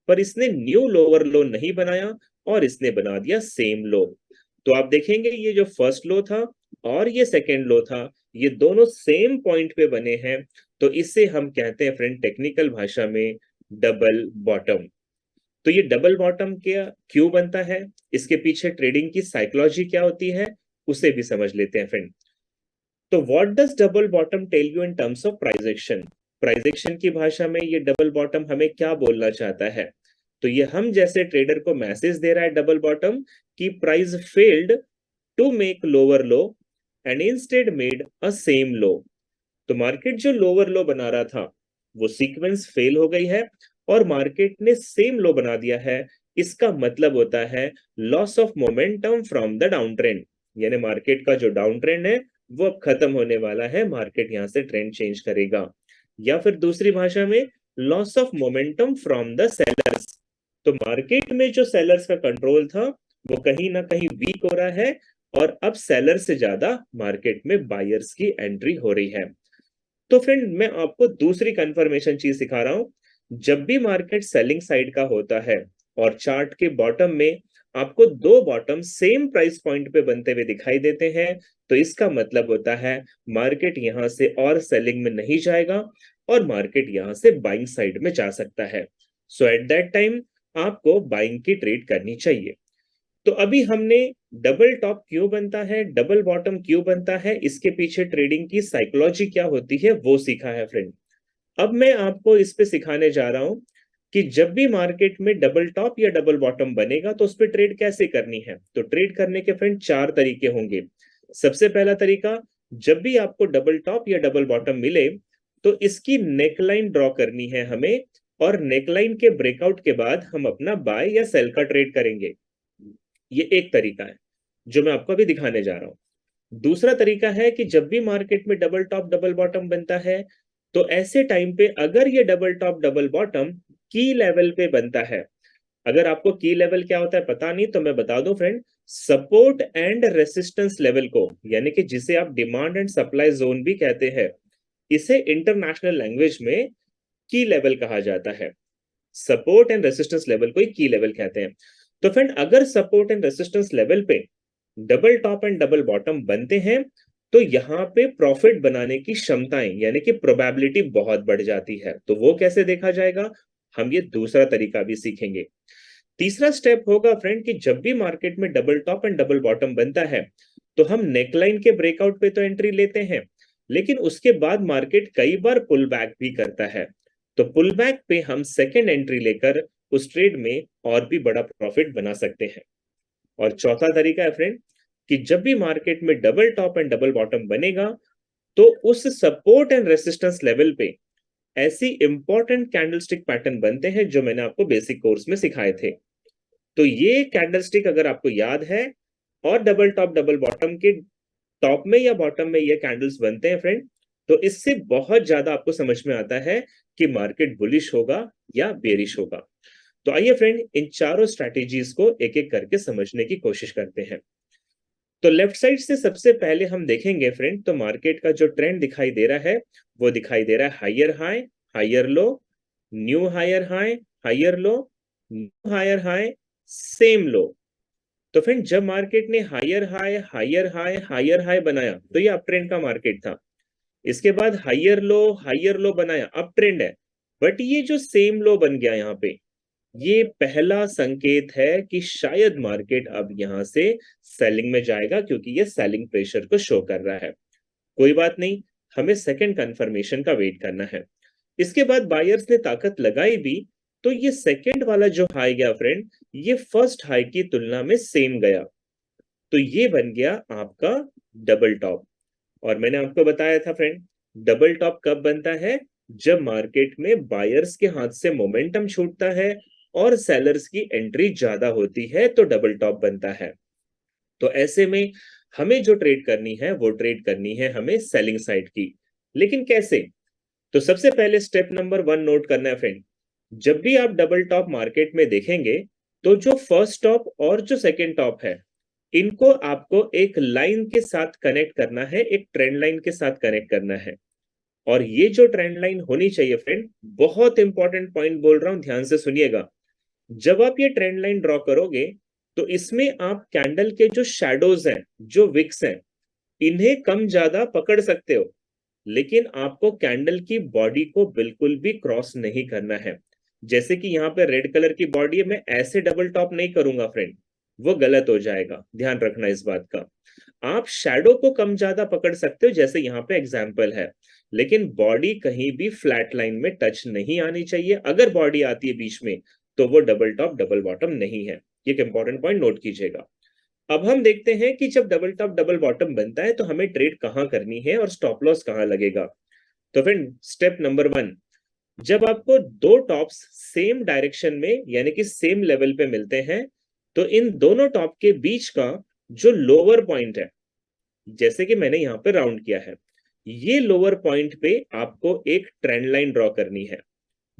पर इसने न्यू लोअर लो नहीं बनाया और इसने बना दिया सेम लो। तो आप देखेंगे ये जो फर्स्ट लो था और ये सेकेंड लो था ये दोनों सेम पॉइंट पे बने हैं, तो इसे हम कहते हैं फ्रेंड टेक्निकल भाषा में डबल बॉटम। तो ये डबल बॉटम क्या क्यों बनता है, इसके पीछे ट्रेडिंग की साइकोलॉजी क्या होती है उसे भी समझ लेते हैं फ्रेंड। तो what does double bottom tell you in terms of price action, price action की भाषा में ये डबल बॉटम हमें क्या बोलना चाहता है। तो ये हम जैसे ट्रेडर को मैसेज दे रहा है डबल बॉटम कि price failed to make lower low and instead made a same low. तो मार्केट जो लोअर लो बना रहा था वो सीक्वेंस फेल हो गई है और मार्केट ने सेम लो बना दिया है, इसका मतलब होता है loss of momentum from the down trend, यानी मार्केट का जो डाउन ट्रेंड है वो अब खत्म होने वाला है, मार्केट यहां से ट्रेंड चेंज करेगा। या फिर दूसरी भाषा में loss of momentum from the sellers, तो मार्केट में जो सेलर्स का कंट्रोल था वो कहीं ना कहीं वीक हो रहा है और अब सेलर से ज्यादा मार्केट में बायर्स की एंट्री हो रही है। तो फ्रेंड मैं आपको दूसरी कंफर्मेशन चीज सिखा रहा हूं, जब भी मार्केट सेलिंग साइड का होता है और चार्ट के बॉटम में आपको दो बॉटम सेम प्राइस पॉइंट पे बनते हुए दिखाई देते हैं तो इसका मतलब होता है मार्केट यहां से और सेलिंग में नहीं जाएगा और मार्केट यहां से बाइंग साइड में जा सकता है। सो एट दैट टाइम आपको बाइंग की ट्रेड करनी चाहिए। तो अभी हमने डबल टॉप क्यों बनता है, डबल बॉटम क्यों बनता है, इसके पीछे ट्रेडिंग की साइकोलॉजी क्या होती है वो सीखा है फ्रेंड। अब मैं आपको इस पे सिखाने जा रहा हूं कि जब भी मार्केट में डबल टॉप या डबल बॉटम बनेगा तो उस पे ट्रेड कैसे करनी है। तो ट्रेड करने के फ्रेंड चार तरीके होंगे। सबसे पहला तरीका, जब भी आपको डबल टॉप या डबल बॉटम मिले तो इसकी नेकलाइन ड्रॉ करनी है हमें, और नेकलाइन के ब्रेकआउट के बाद हम अपना बाय या सेल का ट्रेड करेंगे। ये एक तरीका है जो मैं आपको अभी दिखाने जा रहा हूं। दूसरा तरीका है कि जब भी मार्केट में डबल टॉप डबल बॉटम बनता है तो ऐसे टाइम पे अगर ये डबल टॉप डबल बॉटम की लेवल पे बनता है, अगर आपको की लेवल क्या होता है पता नहीं तो मैं बता दूं friend, support and resistance level को, यानी कि जिसे आप डिमांड एंड सप्लाई जोन भी कहते हैं, इसे इंटरनेशनल लैंग्वेज में की लेवल कहा जाता है। सपोर्ट एंड रेसिस्टेंस लेवल को ही की लेवल कहते हैं। तो फ्रेंड अगर सपोर्ट एंड रेसिस्टेंस लेवल पे double top and double bottom बनते हैं तो यहाँ पे प्रॉफिट बनाने की क्षमताएं यानी कि प्रोबेबिलिटी बहुत बढ़ जाती है। तो वो कैसे देखा जाएगा, हम ये दूसरा तरीका भी सीखेंगे। तीसरा स्टेप होगा फ्रेंड कि जब भी मार्केट में double top and double bottom बनता है तो हम नेकलाइन के ब्रेकआउट पे तो एंट्री लेते हैं, लेकिन उसके बाद मार्केट कई बार पुल बैक भी करता है। तो पुल बैक पे हम सेकेंड एंट्री लेकर उस ट्रेड में और भी बड़ा प्रॉफिट बना सकते हैं। और चौथा तरीका है फ्रेंड कि जब भी मार्केट में double top and double bottom बनेगा तो उस सपोर्ट एंड रेसिस्टेंस लेवल पे ऐसी इंपॉर्टेंट कैंडलस्टिक पैटर्न बनते हैं जो मैंने आपको बेसिक कोर्स में सिखाए थे। तो ये कैंडलस्टिक अगर आपको याद है और डबल टॉप डबल बॉटम के टॉप में या बॉटम में ये कैंडल्स बनते हैं फ्रेंड, तो इससे बहुत ज्यादा आपको समझ में आता है कि मार्केट बुलिश होगा या बेरिश होगा। तो आइए फ्रेंड इन चारों स्ट्रैटेजीज को एक एक करके समझने की कोशिश करते हैं। तो लेफ्ट साइड से सबसे पहले हम देखेंगे फ्रेंड, तो मार्केट का जो ट्रेंड दिखाई दे रहा है वो दिखाई दे रहा है higher high, higher low, new higher high, higher low, new higher high, same low. तो फ्रेंड जब मार्केट ने higher high higher high higher high बनाया तो ये अप ट्रेंड का मार्केट था। इसके बाद हायर लो बनाया, अप ट्रेंड है। बट ये जो सेम लो बन गया यहाँ पे, ये पहला संकेत है कि शायद मार्केट अब यहां से सेलिंग में जाएगा, क्योंकि ये सेलिंग प्रेशर को शो कर रहा है। कोई बात नहीं, हमें सेकंड कंफर्मेशन का वेट करना है। इसके बाद बायर्स ने ताकत लगाई भी, तो ये सेकंड वाला जो हाई गया फ्रेंड, ये फर्स्ट हाई की तुलना में सेम गया। तो ये बन गया आपका डबल टॉप। और मैंने आपको बताया था फ्रेंड, डबल टॉप कब बनता है, जब मार्केट में बायर्स के हाथ से मोमेंटम छूटता है और सेलर्स की एंट्री ज्यादा होती है तो डबल टॉप बनता है। तो ऐसे में हमें जो ट्रेड करनी है वो ट्रेड करनी है हमें सेलिंग साइड की। लेकिन कैसे? तो सबसे पहले स्टेप नंबर 1 नोट करना है फ्रेंड। जब भी आप डबल टॉप मार्केट में देखेंगे तो जो फर्स्ट टॉप और जो सेकेंड टॉप है, इनको आपको एक लाइन के साथ कनेक्ट करना है, एक ट्रेंड लाइन के साथ कनेक्ट करना है। और ये जो ट्रेंड लाइन होनी चाहिए फ्रेंड, बहुत इंपॉर्टेंट पॉइंट बोल रहा हूं, ध्यान से सुनिएगा। जब आप ये ट्रेंड लाइन ड्रॉ करोगे तो इसमें आप कैंडल के जो शैडोज हैं, जो विक्स हैं, इन्हें कम ज्यादा पकड़ सकते हो, लेकिन आपको कैंडल की बॉडी को बिल्कुल भी क्रॉस नहीं करना है। जैसे कि यहाँ पे रेड कलर की बॉडी है, मैं ऐसे डबल टॉप नहीं करूंगा फ्रेंड, वो गलत हो जाएगा, ध्यान रखना इस बात का। आप शैडो को कम ज्यादा पकड़ सकते हो जैसे यहाँ पे एग्जाम्पल है, लेकिन बॉडी कहीं भी फ्लैट लाइन में टच नहीं आनी चाहिए। अगर बॉडी आती है बीच में तो वो डबल टॉप डबल बॉटम नहीं है। ये एक इंपॉर्टेंट पॉइंट नोट कीजिएगा। अब हम देखते हैं कि जब डबल टॉप डबल बॉटम बनता है तो हमें ट्रेड कहां करनी है और स्टॉप लॉस कहां लगेगा। तो फ्रेंड स्टेप नंबर 1, जब आपको दो टॉप्स सेम डायरेक्शन में यानी कि सेम लेवल पे मिलते हैं तो इन दोनों टॉप के बीच का जो लोअर पॉइंट है, जैसे कि मैंने यहाँ पे राउंड किया है, ये लोअर पॉइंट पे आपको एक ट्रेंड लाइन ड्रॉ करनी है।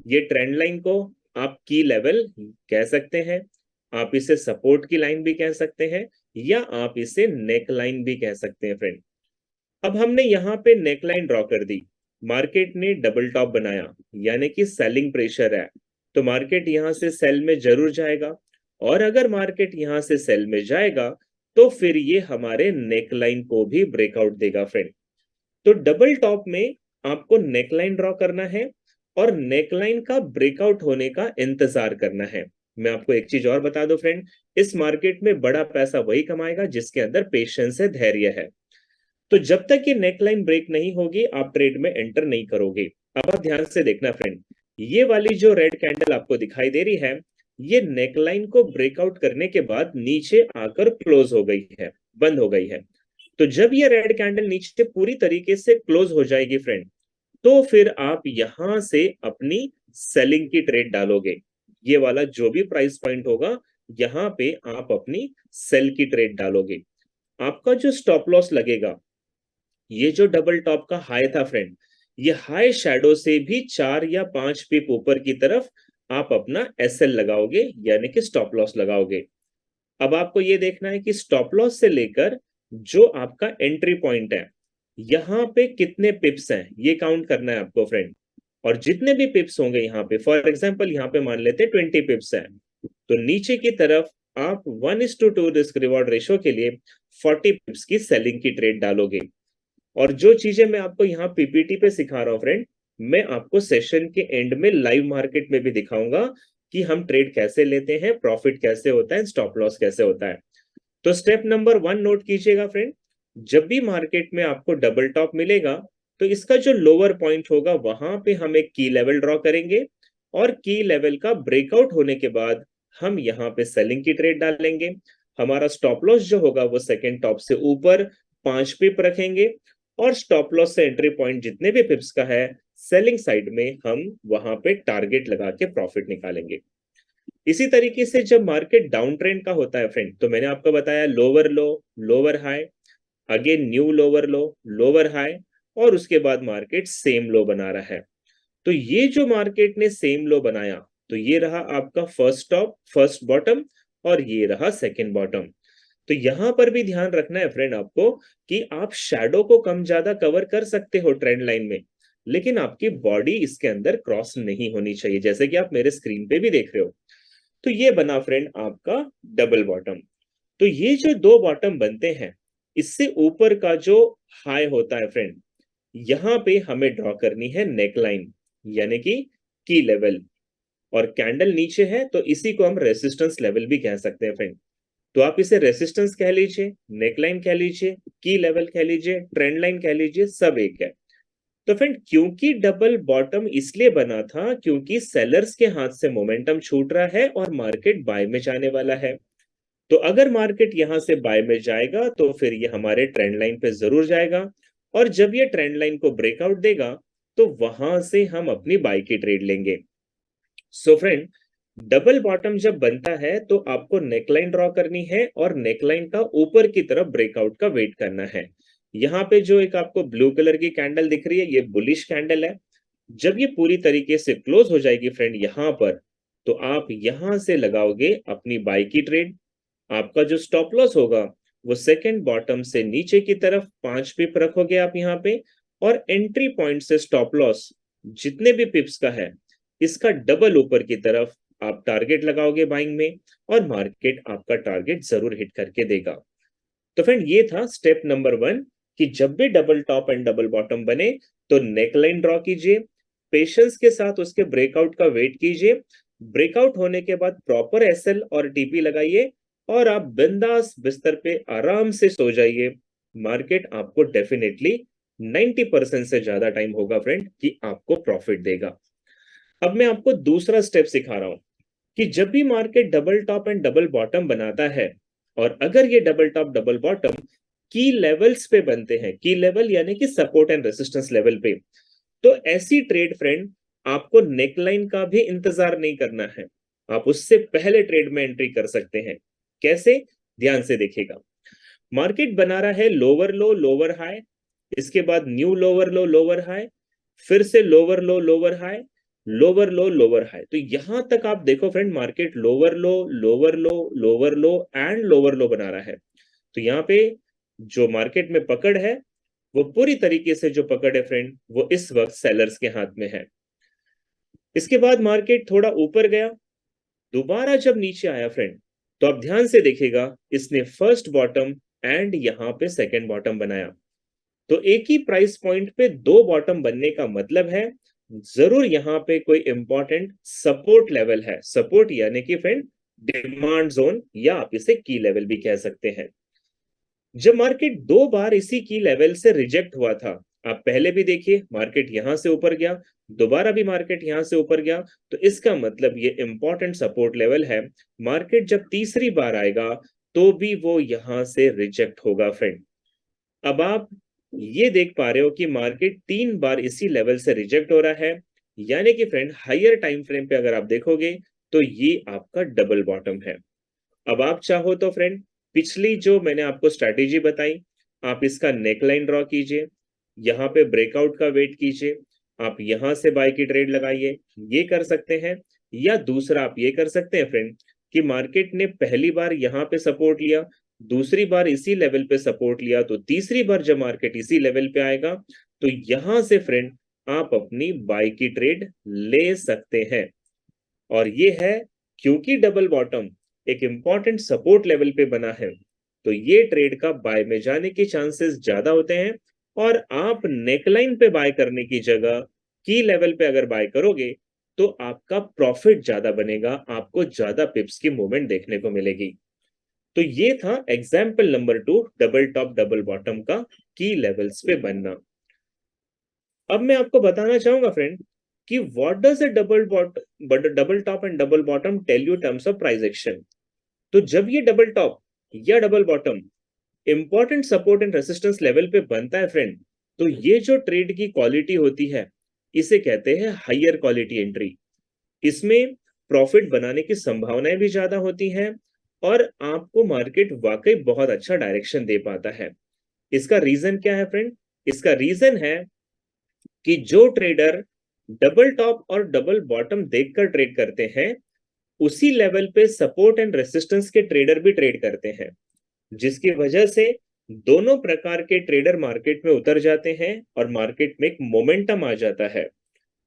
ये ट्रेंड लाइन को आप की लेवल कह सकते हैं, आप इसे सपोर्ट की लाइन भी कह सकते हैं, या आप इसे नेक लाइन भी कह सकते हैं फ्रेंड। अब हमने यहाँ पे नेक लाइन ड्रॉ कर दी, मार्केट ने डबल टॉप बनाया यानी कि सेलिंग प्रेशर है, तो मार्केट यहां से सेल में जरूर जाएगा। और अगर मार्केट यहां से सेल में जाएगा तो फिर ये हमारे नेक लाइन को भी ब्रेकआउट देगा फ्रेंड। तो डबल टॉप में आपको नेकलाइन ड्रॉ करना है और नेकलाइन का ब्रेकआउट होने का इंतजार करना है। मैं आपको एक चीज और बता दूं फ्रेंड, इस मार्केट में बड़ा पैसा वही कमाएगा जिसके अंदर पेशेंस है, धैर्य है। तो जब तक ये नेकलाइन ब्रेक नहीं होगी आप ट्रेड में एंटर नहीं करोगे। अब आप ध्यान से देखना फ्रेंड, ये वाली जो रेड कैंडल आपको दिखाई दे रही है, ये नेकलाइन को ब्रेकआउट करने के बाद नीचे आकर क्लोज हो गई है, बंद हो गई है। तो जब ये रेड कैंडल नीचे पूरी तरीके से क्लोज हो जाएगी फ्रेंड, तो फिर आप यहां से अपनी सेलिंग की ट्रेड डालोगे। ये वाला जो भी प्राइस पॉइंट होगा, यहां पे आप अपनी सेल की ट्रेड डालोगे। आपका जो स्टॉप लॉस लगेगा, ये जो डबल टॉप का हाई था फ्रेंड, ये हाई शैडो से भी 4 या 5 पिप ऊपर की तरफ आप अपना एसएल लगाओगे, यानी कि स्टॉप लॉस लगाओगे। अब आपको ये देखना है कि स्टॉप लॉस से लेकर जो आपका एंट्री पॉइंट है, यहाँ पे कितने पिप्स हैं ये काउंट करना है आपको फ्रेंड। और जितने भी पिप्स होंगे यहाँ पे, फॉर एग्जांपल यहाँ पे मान लेते हैं 20 पिप्स हैं, तो नीचे की तरफ आप 1:2 रिस्क रिवॉर्ड रेशो के लिए 40 पिप्स की सेलिंग की ट्रेड डालोगे। और जो चीजें मैं आपको यहाँ पीपीटी पे सिखा रहा हूँ फ्रेंड, मैं आपको सेशन के एंड में लाइव मार्केट में भी दिखाऊंगा कि हम ट्रेड कैसे लेते हैं, प्रॉफिट कैसे होता है, स्टॉप लॉस कैसे होता है। तो स्टेप नंबर 1 नोट कीजिएगा फ्रेंड, जब भी मार्केट में आपको डबल टॉप मिलेगा, तो इसका जो लोअर पॉइंट होगा वहां पे हम एक की लेवल ड्रॉ करेंगे, और की लेवल का ब्रेकआउट होने के बाद हम यहाँ पे सेलिंग की ट्रेड डालेंगे। हमारा स्टॉप लॉस जो होगा वो सेकेंड टॉप से ऊपर 5 पिप रखेंगे, और स्टॉप लॉस से एंट्री पॉइंट जितने भी पिप्स का है, सेलिंग साइड में हम वहां पे टारगेट लगा के प्रॉफिट निकालेंगे। इसी तरीके से जब मार्केट डाउन ट्रेंड का होता है फ्रेंड, तो मैंने आपको बताया lower low, lower high, again new lower low, lower high, और उसके बाद मार्केट सेम लो बना रहा है। तो ये जो मार्केट ने सेम लो बनाया, तो ये रहा आपका फर्स्ट टॉप, फर्स्ट बॉटम, और ये रहा सेकंड बॉटम। तो यहां पर भी ध्यान रखना है फ्रेंड आपको कि आप शैडो को कम ज्यादा कवर कर सकते हो ट्रेंड लाइन में, लेकिन आपकी बॉडी इसके अंदर क्रॉस नहीं होनी चाहिए, जैसे कि आप मेरे स्क्रीन पे भी देख रहे हो। तो ये बना फ्रेंड आपका डबल बॉटम। तो ये जो दो बॉटम बनते हैं, इससे ऊपर का जो हाई होता है फ्रेंड, यहां पे हमें ड्रॉ करनी है नेकलाइन, यानी कि की लेवल। और कैंडल नीचे है तो इसी को हम रेसिस्टेंस लेवल भी कह सकते हैं फ्रेंड। तो आप इसे रेसिस्टेंस कह लीजिए, नेकलाइन कह लीजिए, की लेवल कह लीजिए, ट्रेंड लाइन कह लीजिए, सब एक है। तो फ्रेंड क्योंकि डबल बॉटम इसलिए बना था क्योंकि सेलर्स के हाथ से मोमेंटम छूट रहा है और मार्केट बाय में जाने वाला है। तो अगर मार्केट यहां से बाय में जाएगा तो फिर ये हमारे ट्रेंड लाइन पे जरूर जाएगा, और जब ये ट्रेंड लाइन को ब्रेकआउट देगा तो वहां से हम अपनी बाय की ट्रेड लेंगे। सो फ्रेंड, डबल बॉटम जब बनता है तो आपको नेकलाइन ड्रॉ करनी है और नेकलाइन का ऊपर की तरफ ब्रेकआउट का वेट करना है। यहाँ पे जो एक आपको ब्लू कलर की कैंडल दिख रही है, ये बुलिश कैंडल है। जब ये पूरी तरीके से क्लोज हो जाएगी फ्रेंड यहाँ पर, तो आप यहां से लगाओगे अपनी बाय की ट्रेड। आपका जो स्टॉप लॉस होगा वो सेकंड बॉटम से नीचे की तरफ 5 पिप रखोगे आप यहाँ पे, और एंट्री पॉइंट से स्टॉप लॉस जितने भी पिप्स का है, इसका डबल ऊपर की तरफ आप टारगेट लगाओगे बाइंग में, और मार्केट आपका टारगेट जरूर हिट करके देगा। तो फ्रेंड ये था स्टेप नंबर 1, कि जब भी double top and double bottom बने तो नेकलाइन ड्रॉ कीजिए, पेशेंस के साथ उसके ब्रेकआउट का वेट कीजिए, ब्रेकआउट होने के बाद प्रॉपर एसएल और टीपी लगाइए, और आप बिंदास बिस्तर पे आराम से सो जाइए। मार्केट आपको डेफिनेटली 90% से ज्यादा टाइम होगा फ्रेंड कि आपको प्रॉफिट देगा। अब मैं आपको दूसरा स्टेप सिखा रहा हूं कि जब भी market double top and double bottom बनाता है, और अगर ये डबल टॉप डबल बॉटम की लेवल्स पे बनते हैं, की लेवल यानी कि सपोर्ट एंड रेजिस्टेंस लेवल पे, तो ऐसी ट्रेड फ्रेंड आपको नेकलाइन का भी इंतजार नहीं करना है, आप उससे पहले ट्रेड में एंट्री कर सकते हैं। कैसे? ध्यान से देखिएगा। मार्केट बना रहा है लोअर लो, लोअर हाई, इसके बाद new lower low, lower high, फिर से lower low, lower high, lower low, lower high. तो यहां तक आप देखो friend, market lower low, lower low, lower low and lower लो बना रहा है। तो यहाँ पे जो मार्केट में पकड़ है, वो पूरी तरीके से जो पकड़ है फ्रेंड, वो इस वक्त सेलर्स के हाथ में है। इसके बाद मार्केट थोड़ा ऊपर गया, दोबारा जब नीचे आया फ्रेंड, तो आप ध्यान से देखिएगा, इसने फर्स्ट बॉटम एंड यहाँ पे सेकंड बॉटम बनाया। तो एक ही प्राइस पॉइंट पे दो बॉटम बनने का मतलब है जरूर यहाँ पे कोई इंपॉर्टेंट सपोर्ट लेवल है। सपोर्ट यानी कि फ्रेंड डिमांड जोन, या आप इसे की लेवल भी कह सकते हैं। जब मार्केट दो बार इसी की लेवल से रिजेक्ट हुआ था, आप पहले भी देखिए मार्केट यहां से ऊपर गया, दोबारा भी मार्केट यहां से ऊपर गया, तो इसका मतलब ये इंपॉर्टेंट सपोर्ट लेवल है। मार्केट जब तीसरी बार आएगा तो भी वो यहां से रिजेक्ट होगा फ्रेंड। अब आप ये देख पा रहे हो कि मार्केट तीन बार इसी लेवल से रिजेक्ट हो रहा है, यानी कि फ्रेंड हायर टाइम फ्रेम पे अगर आप देखोगे तो ये आपका डबल बॉटम है। अब आप चाहो तो फ्रेंड पिछली जो मैंने आपको स्ट्रैटेजी बताई, आप इसका नेकलाइन ड्रॉ कीजिए, यहाँ पे ब्रेकआउट का वेट कीजिए, आप यहां से बाय की ट्रेड लगाइए, ये कर सकते हैं। या दूसरा आप ये कर सकते हैं फ्रेंड कि मार्केट ने पहली बार यहाँ पे सपोर्ट लिया, दूसरी बार इसी लेवल पे सपोर्ट लिया, तो तीसरी बार जब मार्केट इसी लेवल पे आएगा तो यहां से फ्रेंड आप अपनी बाय की ट्रेड ले सकते हैं। और ये है क्योंकि डबल बॉटम एक इंपॉर्टेंट सपोर्ट लेवल पे बना है, तो ये ट्रेड का बाय में जाने के चांसेस ज्यादा होते हैं। और आप नेकलाइन पे बाय करने की जगह की लेवल पे अगर बाय करोगे तो आपका प्रॉफिट ज्यादा बनेगा, आपको ज्यादा पिप्स की मूवमेंट देखने को मिलेगी। तो ये था example number 2, double top double bottom का की लेवल्स पे बनना। अब मैं आपको बताना चाहूंगा फ्रेंड कि what does a double top and double bottom tell you terms of price action. तो जब ये डबल टॉप या double bottom important support and resistance level पे बनता है फ्रेंड, तो ये जो ट्रेड की क्वालिटी होती है इसे कहते हैं हायर क्वालिटी एंट्री। इसमें प्रॉफिट बनाने की संभावनाएं भी ज्यादा होती हैं और आपको मार्केट वाकई बहुत अच्छा डायरेक्शन दे पाता है। इसका रीजन क्या है फ्रेंड? इसका रीजन है कि जो ट्रेडर डबल टॉप और डबल बॉटम देखकर ट्रेड करते हैं, उसी लेवल पे सपोर्ट एंड रेसिस्टेंस के ट्रेडर भी ट्रेड करते हैं, जिसकी वजह से दोनों प्रकार के ट्रेडर मार्केट में उतर जाते हैं और मार्केट में एक मोमेंटम आ जाता है,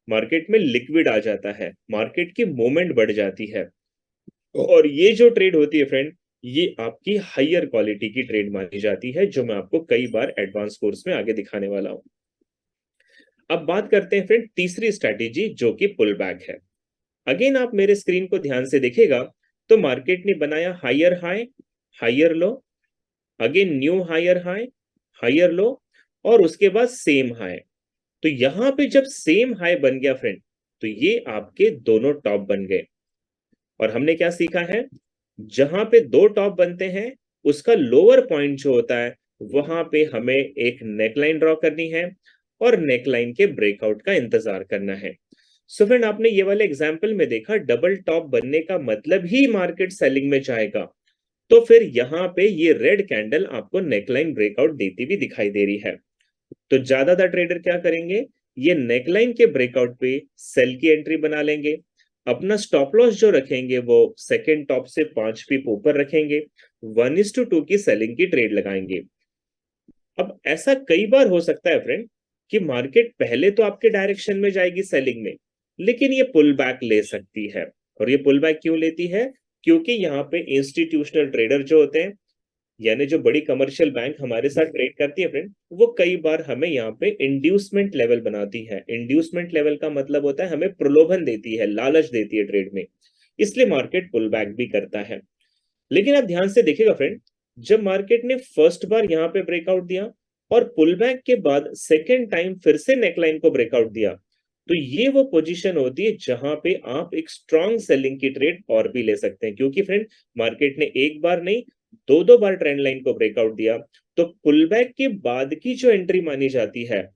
मार्केट में लिक्विड आ जाता है, मार्केट की मूवमेंट बढ़ जाती है। और ये जो ट्रेड होती है फ्रेंड, ये आपकी हायर क्वालिटी की ट्रेड मानी जाती है, जो मैं आपको कई बार एडवांस कोर्स में आगे दिखाने वाला हूं। अब बात करते हैं फ्रेंड तीसरी स्ट्रैटेजी जो कि पुल बैक है। अगेन आप मेरे स्क्रीन को ध्यान से देखेगा तो मार्केट ने बनाया higher high, higher low, again new higher high, higher low, और उसके बाद सेम हाई। तो यहां पे जब सेम हाई बन गया फ्रेंड, तो ये आपके दोनों टॉप बन गए। और हमने क्या सीखा है? जहां पे दो टॉप बनते हैं उसका लोअर पॉइंट जो होता है वहां पे हमें एक नेकलाइन ड्रॉ करनी है और नेकलाइन के ब्रेकआउट का इंतजार करना है। सो फ्रेंड आपने ये वाले एग्जांपल में देखा डबल टॉप बनने का मतलब ही मार्केट सेलिंग में जाएगा। तो फिर यहाँ पे ये रेड कैंडल आपको नेकलाइन ब्रेकआउट देती भी दिखाई दे रही है। तो ज्यादातर ट्रेडर क्या करेंगे, ये नेकलाइन के ब्रेकआउट पे सेल की एंट्री बना लेंगे, अपना स्टॉप लॉस जो रखेंगे वो सेकेंड टॉप से 5 पिप ऊपर रखेंगे, 1:2 की सेलिंग की ट्रेड लगाएंगे। अब ऐसा कई बार हो सकता है फ्रेंड कि मार्केट पहले तो आपके डायरेक्शन में जाएगी सेलिंग में, लेकिन ये पुल बैक ले सकती है। और ये पुल बैक क्यों लेती है? क्योंकि यहाँ पे इंस्टीट्यूशनल ट्रेडर जो होते हैं, यानी जो बड़ी कमर्शियल बैंक हमारे साथ ट्रेड करती है फ्रेंड, वो कई बार हमें यहाँ पे इंड्यूसमेंट लेवल बनाती है। इंड्यूसमेंट लेवल का मतलब होता है हमें प्रलोभन देती है, लालच देती है ट्रेड में, इसलिए मार्केट पुल बैक भी करता है। लेकिन आप ध्यान से देखिएगा फ्रेंड, जब मार्केट ने फर्स्ट बार यहाँ पे ब्रेकआउट दिया और पुल बैक के बाद सेकेंड टाइम फिर से नेकलाइन को ब्रेकआउट दिया, तो ये वो पोजीशन होती है जहां पे आप एक स्ट्रॉन्ग सेलिंग की ट्रेड और भी ले सकते हैं। क्योंकि फ्रेंड मार्केट ने एक बार नहीं, दो दो बार ट्रेंड लाइन को ब्रेकआउट दिया, तो पुल बैक के बाद की जो एंट्री मानी जाती है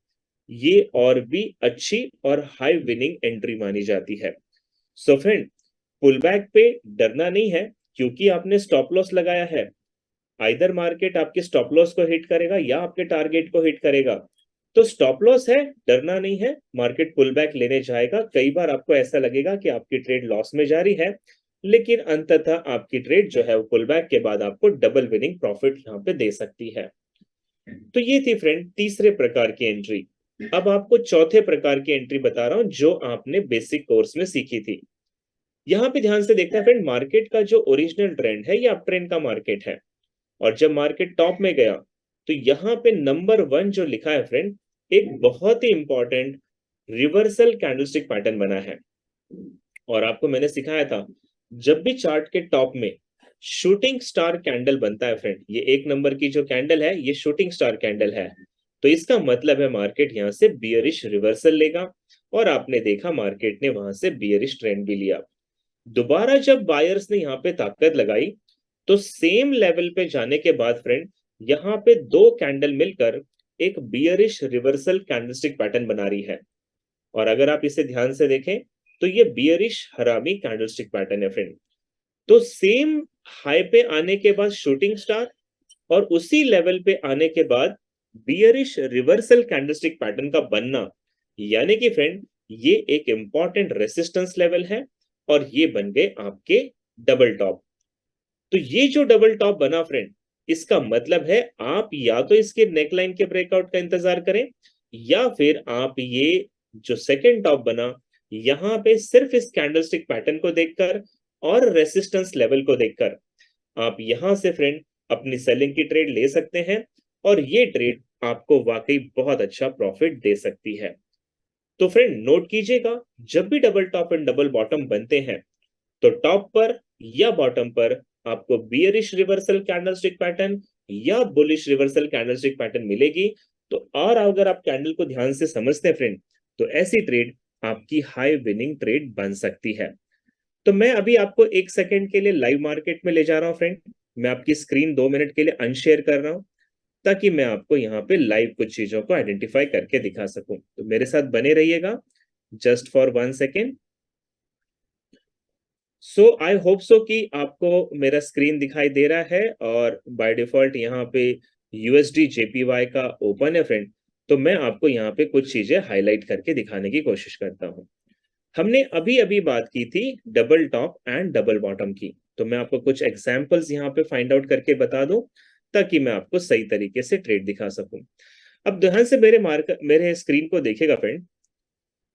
ये और भी अच्छी और हाई विनिंग एंट्री मानी जाती है। सो फ्रेंड पुल बैक पे डरना नहीं है, क्योंकि आपने स्टॉप लॉस लगाया है। आइदर मार्केट आपके स्टॉप लॉस को हिट करेगा या आपके टारगेट को हिट करेगा। तो स्टॉप लॉस है, डरना नहीं है, मार्केट पुल बैक लेने जाएगा। कई बार आपको ऐसा लगेगा कि आपकी ट्रेड लॉस में जा रही है, लेकिन अंततः आपकी ट्रेड जो है वो पुल बैक के बाद आपको डबल विनिंग प्रॉफिट यहाँ पे दे सकती है। तो ये थी फ्रेंड तीसरे प्रकार की एंट्री। अब आपको चौथे प्रकार की एंट्री बता रहा हूं जो आपने बेसिक कोर्स में सीखी थी। यहाँ पे ध्यान से देखना फ्रेंड, मार्केट का जो ओरिजिनल ट्रेंड है ये अप ट्रेंड का मार्केट है। और जब मार्केट टॉप में गया तो यहां पे नंबर 1 जो लिखा है फ्रेंड, एक बहुत ही इंपॉर्टेंट रिवर्सल कैंडलस्टिक पैटर्न बना है। और आपको मैंने सिखाया था, जब भी चार्ट के टॉप में शूटिंग स्टार कैंडल बनता है फ्रेंड, ये 1 नंबर की जो कैंडल है ये शूटिंग स्टार कैंडल है, तो इसका मतलब है मार्केट यहां से बियरिश रिवर्सल लेगा। और आपने देखा मार्केट ने वहां से बियरिश ट्रेंड भी लिया। दोबारा जब बायर्स ने यहाँ पे ताकत लगाई, तो सेम लेवल पे जाने के बाद फ्रेंड, यहाँ पे दो कैंडल मिलकर एक बियरिश रिवर्सल कैंडलस्टिक पैटर्न बना रही है। और अगर आप इसे ध्यान से देखें, तो ये बियरिश हरामी कैंडलस्टिक पैटर्न है फ्रेंड। तो सेम हाई पे आने के बाद शूटिंग स्टार, और उसी लेवल पे आने के बाद बियरिश रिवर्सल कैंडलस्टिक पैटर्न का बनना, यानी कि फ्रेंड ये एक इंपॉर्टेंट रेसिस्टेंस लेवल है, और ये बन गए आपके डबल टॉप। तो ये जो डबल टॉप बना फ्रेंड, इसका मतलब है आप या तो इसके नेकलाइन के ब्रेकआउट का इंतजार करें, या फिर आप ये जो सेकंड टॉप बना, यहां पे सिर्फ इस कैंडलस्टिक पैटर्न को देखकर और रेसिस्टेंस लेवल को देखकर आप यहां से फ्रेंड अपनी सेलिंग की ट्रेड ले सकते हैं, और ये ट्रेड आपको वाकई बहुत अच्छा प्रॉफिट दे सकती है। तो फ्रेंड नोट कीजिएगा, जब भी double top and double bottom बनते हैं, तो टॉप पर या बॉटम पर आपको बियरिश रिवर्सल कैंडलस्टिक पैटर्न या बुलिश रिवर्सल कैंडलस्टिक पैटर्न मिलेगी। तो और अगर आप कैंडल को ध्यान से समझते हैं फ्रेंड, तो ऐसी ट्रेड आपकी हाई विनिंग ट्रेड बन सकती है। तो मैं अभी आपको 1 सेकंड के लिए लाइव मार्केट में ले जा रहा हूं फ्रेंड। मैं आपकी स्क्रीन 2 मिनट के लिए अनशेयर कर रहा हूं, ताकि मैं आपको यहाँ पे लाइव कुछ चीजों को आइडेंटिफाई करके दिखा सकूं। तो मेरे साथ बने रहिएगा just for 1 second. So I hope so कि आपको मेरा स्क्रीन दिखाई दे रहा है, और बाय डिफॉल्ट यहाँ पे यूएसडी जेपीवाई का ओपन है फ्रेंड। तो मैं आपको यहाँ पे कुछ चीजें हाईलाइट करके दिखाने की कोशिश करता हूँ। हमने अभी अभी बात की थी double top and double bottom की, तो मैं आपको कुछ एग्जांपल्स यहाँ पे फाइंड आउट करके बता दूं, ताकि मैं आपको सही तरीके से ट्रेड दिखा सकूं। अब ध्यान से मेरे स्क्रीन को देखेगा फ्रेंड।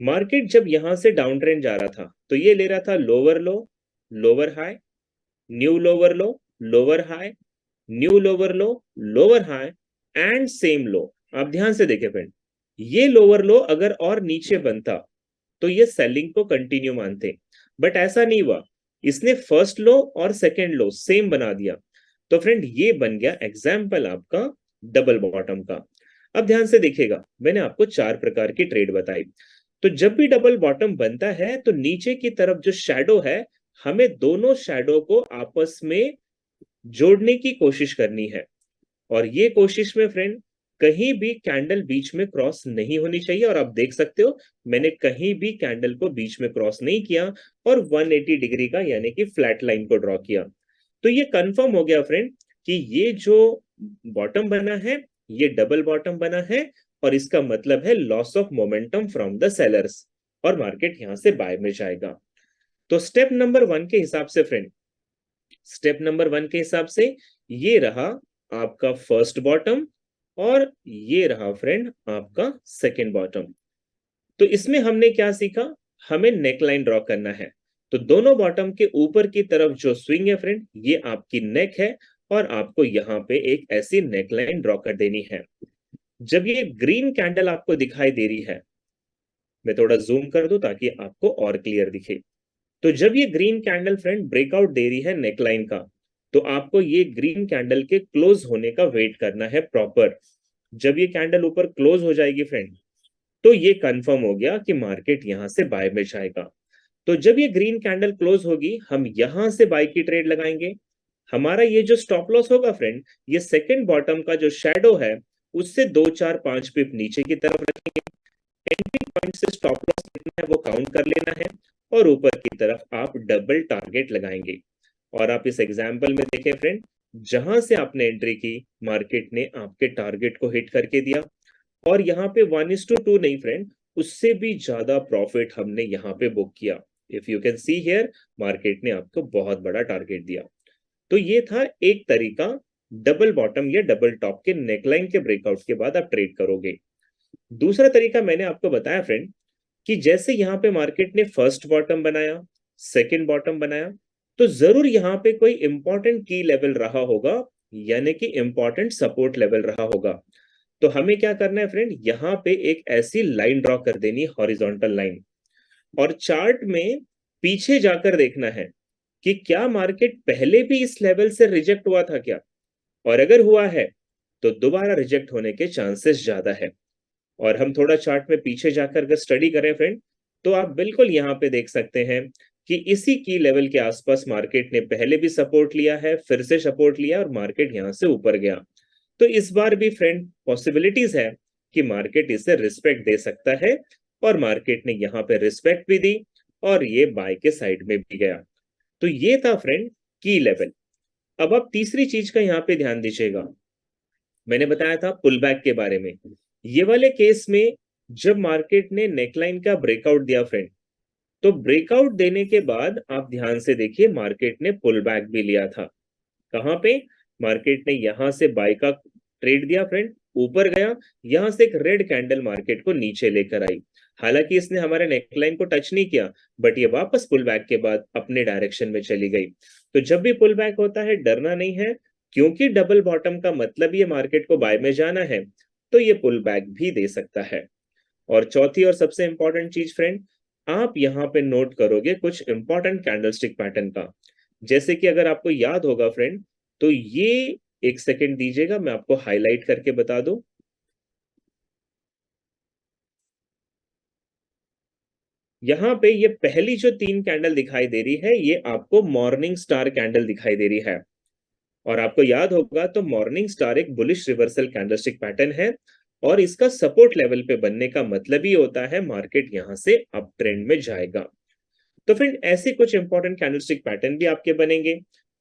मार्केट जब यहां से डाउन ट्रेंड जा रहा था, तो ये ले रहा था lower low, lower high, new lower low, lower high, new lower low, lower high and same low. आप ध्यान से देखें फ्रेंड, ये लोअर लो अगर और नीचे बनता, तो ये सेलिंग को कंटिन्यू मानते, बट ऐसा नहीं हुआ। इसने फर्स्ट लो और सेकंड लो सेम बना दिया। तो फ्रेंड ये बन गया एग्जाम्पल आपका डबल बॉटम का। अब ध्यान से देखिएगा, मैंने आपको 4 प्रकार की ट्रेड बताई। तो जब भी डबल बॉटम बनता है, तो नीचे की तरफ जो शैडो है, हमें दोनों शैडो को आपस में जोड़ने की कोशिश करनी है। और ये कोशिश में फ्रेंड कहीं भी कैंडल बीच में क्रॉस नहीं होनी चाहिए। और आप देख सकते हो, मैंने कहीं भी कैंडल को बीच में क्रॉस नहीं किया, और 180 डिग्री का यानी कि फ्लैट लाइन को ड्रॉ किया। तो ये कंफर्म हो गया फ्रेंड कि ये जो बॉटम बना है, ये डबल बॉटम बना है, और इसका मतलब है loss of momentum from the sellers, और मार्केट यहां से बाय में जाएगा। तो स्टेप नंबर 1 के हिसाब से फ्रेंड, स्टेप नंबर 1 के हिसाब से ये रहा आपका फर्स्ट बॉटम, और ये रहा फ्रेंड आपका सेकंड बॉटम। तो इसमें हमने क्या सीखा, हमें नेकलाइन ड्रॉ करना है। तो दोनों बॉटम के ऊपर की तरफ जो स्विंग है फ्रेंड, ये आपकी नेक है, और आपको यहाँ पे एक ऐसी नेकलाइन ड्रॉ कर देनी है। जब ये ग्रीन कैंडल आपको दिखाई दे रही है, मैं थोड़ा जूम कर दूं ताकि आपको और क्लियर दिखे। तो जब ये ग्रीन कैंडल फ्रेंड ब्रेकआउट दे रही है नेकलाइन का, तो आपको ये ग्रीन कैंडल के क्लोज होने का वेट करना है प्रॉपर। जब ये कैंडल ऊपर क्लोज हो जाएगी फ्रेंड, तो ये कंफर्म हो गया कि मार्केट यहां से बाय में जाएगा। तो जब ये ग्रीन कैंडल क्लोज होगी, हम यहां से बाय की ट्रेड लगाएंगे। हमारा ये जो स्टॉप लॉस होगा फ्रेंड, ये सेकंड बॉटम का जो शैडो है, उससे 2 4 5 पिप नीचे की तरफ रखेंगे। एंट्री पॉइंट से स्टॉप लॉस कितना है वो काउंट कर लेना है, और ऊपर की तरफ आप डबल टारगेट लगाएंगे। और आप इस एग्जाम्पल में देखें फ्रेंड, जहां से आपने एंट्री की, मार्केट ने आपके टारगेट को हिट करके दिया, और यहाँ पे 1:2 नहीं फ्रेंड, उससे भी ज्यादा प्रॉफिट हमने यहाँ पे बुक किया। If you can see here, market ने आपको बहुत बड़ा टारगेट दिया। तो ये था एक तरीका, डबल बॉटम या डबल टॉप के नेकलाइन के ब्रेकआउट के बाद आप ट्रेड करोगे। दूसरा तरीका मैंने आपको बताया फ्रेंड, कि जैसे यहाँ पे मार्केट ने फर्स्ट बॉटम बनाया, सेकंड बॉटम बनाया, तो जरूर यहाँ पे कोई इंपॉर्टेंट की लेवल रहा होगा, यानी कि इंपॉर्टेंट सपोर्ट लेवल रहा होगा। तो हमें क्या करना है फ्रेंड, यहाँ पे एक ऐसी लाइन ड्रॉ कर देनी, हॉरिजॉन्टल लाइन, और चार्ट में पीछे जाकर देखना है कि क्या मार्केट पहले भी इस लेवल से रिजेक्ट हुआ था क्या, और अगर हुआ है तो दोबारा रिजेक्ट होने के चांसेस ज्यादा है। और हम थोड़ा चार्ट में पीछे जाकर अगर स्टडी करें फ्रेंड, तो आप बिल्कुल यहाँ पे देख सकते हैं कि इसी की लेवल के आसपास मार्केट ने पहले भी सपोर्ट लिया है, फिर से सपोर्ट लिया और मार्केट यहाँ से ऊपर गया। तो इस बार भी फ्रेंड पॉसिबिलिटीज है कि मार्केट इसे रिस्पेक्ट दे सकता है, और मार्केट ने यहाँ पे रिस्पेक्ट भी दी और ये बाय के साइड में भी गया। तो ये था फ्रेंड की लेवल। अब आप तीसरी चीज का यहाँ पे ध्यान दीजिएगा, मैंने बताया था पुल बैक के बारे में। ये वाले केस में जब मार्केट ने नेकलाइन का ब्रेकआउट दिया फ्रेंड, तो ब्रेकआउट देने के बाद आप ध्यान से देखिए मार्केट ने पुल बैक भी लिया था। कहां पे? मार्केट ने यहां से बाय का ट्रेड दिया फ्रेंड, ऊपर गया, यहां से एक रेड कैंडल मार्केट को नीचे लेकर आई। हालांकि इसने हमारे नेकलाइन को टच नहीं किया, बट ये वापस पुल बैक के बाद अपने डायरेक्शन में चली गई। तो जब भी पुल बैक होता है डरना नहीं है, क्योंकि डबल बॉटम का मतलब ये मार्केट को बाय में जाना है, तो ये पुल बैक भी दे सकता है। और चौथी और सबसे इंपॉर्टेंट चीज फ्रेंड, आप यहाँ पे नोट करोगे कुछ इंपॉर्टेंट कैंडलस्टिक पैटर्न का। जैसे कि अगर आपको याद होगा फ्रेंड, तो ये, एक सेकंड दीजिएगा मैं आपको हाईलाइट करके बता दूं। यहाँ पे ये पहली जो 3 कैंडल दिखाई दे रही है, ये आपको मॉर्निंग स्टार कैंडल दिखाई दे रही है। और आपको याद होगा तो मॉर्निंग स्टार एक बुलिश रिवर्सल कैंडलस्टिक पैटर्न है, और इसका सपोर्ट लेवल पे बनने का मतलब ही होता है मार्केट यहां से अप ट्रेंड में जाएगा। तो फ्रेंड ऐसे कुछ इंपॉर्टेंट कैंडलस्टिक पैटर्न भी आपके बनेंगे,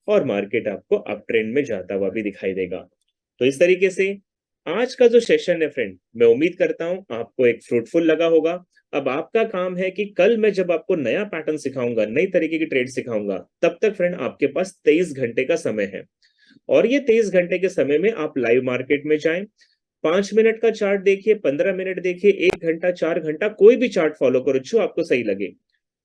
और मार्केट आपको अप ट्रेंड में जाता हुआ भी दिखाई देगा। तो इस तरीके से आज का जो सेशन है फ्रेंड, मैं उम्मीद करता हूं आपको एक फ्रूटफुल लगा होगा। अब आपका काम है कि कल मैं जब आपको नया पैटर्न सिखाऊंगा, नई तरीके की ट्रेड सिखाऊंगा, तब तक फ्रेंड आपके पास 23 घंटे का समय है। और ये 23 घंटे के समय में आप लाइव मार्केट में जाएं, 5 मिनट का चार्ट देखिए, 15 मिनट देखिए, 1 घंटा, 4 घंटा, कोई भी चार्ट फॉलो करो जो आपको सही लगे।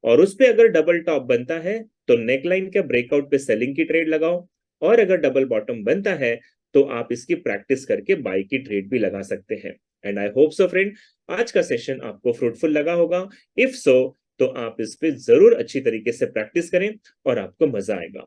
और उस पे अगर डबल टॉप बनता है तो नेकलाइन के ब्रेकआउट पे सेलिंग की ट्रेड लगाओ, और अगर डबल बॉटम बनता है तो आप इसकी प्रैक्टिस करके बाय की ट्रेड भी लगा सकते हैं। And I hope so friend, आज का सेशन आपको फ्रूटफुल लगा होगा। इफ सो, तो आप इस पे जरूर अच्छी तरीके से प्रैक्टिस करें और आपको मजा आएगा।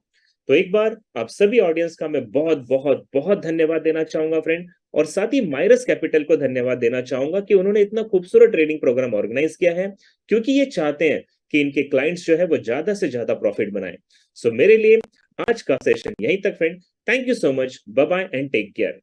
तो एक बार आप सभी ऑडियंस का मैं बहुत बहुत बहुत धन्यवाद देना चाहूंगा फ्रेंड, और साथ ही माइरस कैपिटल को धन्यवाद देना चाहूंगा कि उन्होंने इतना खूबसूरत ट्रेडिंग प्रोग्राम ऑर्गेनाइज किया है, क्योंकि ये चाहते हैं कि इनके क्लाइंट्स जो है वो ज्यादा से ज्यादा प्रॉफिट बनाएं। सो मेरे लिए आज का सेशन यहीं तक friend. Thank you so much, bye bye and take care.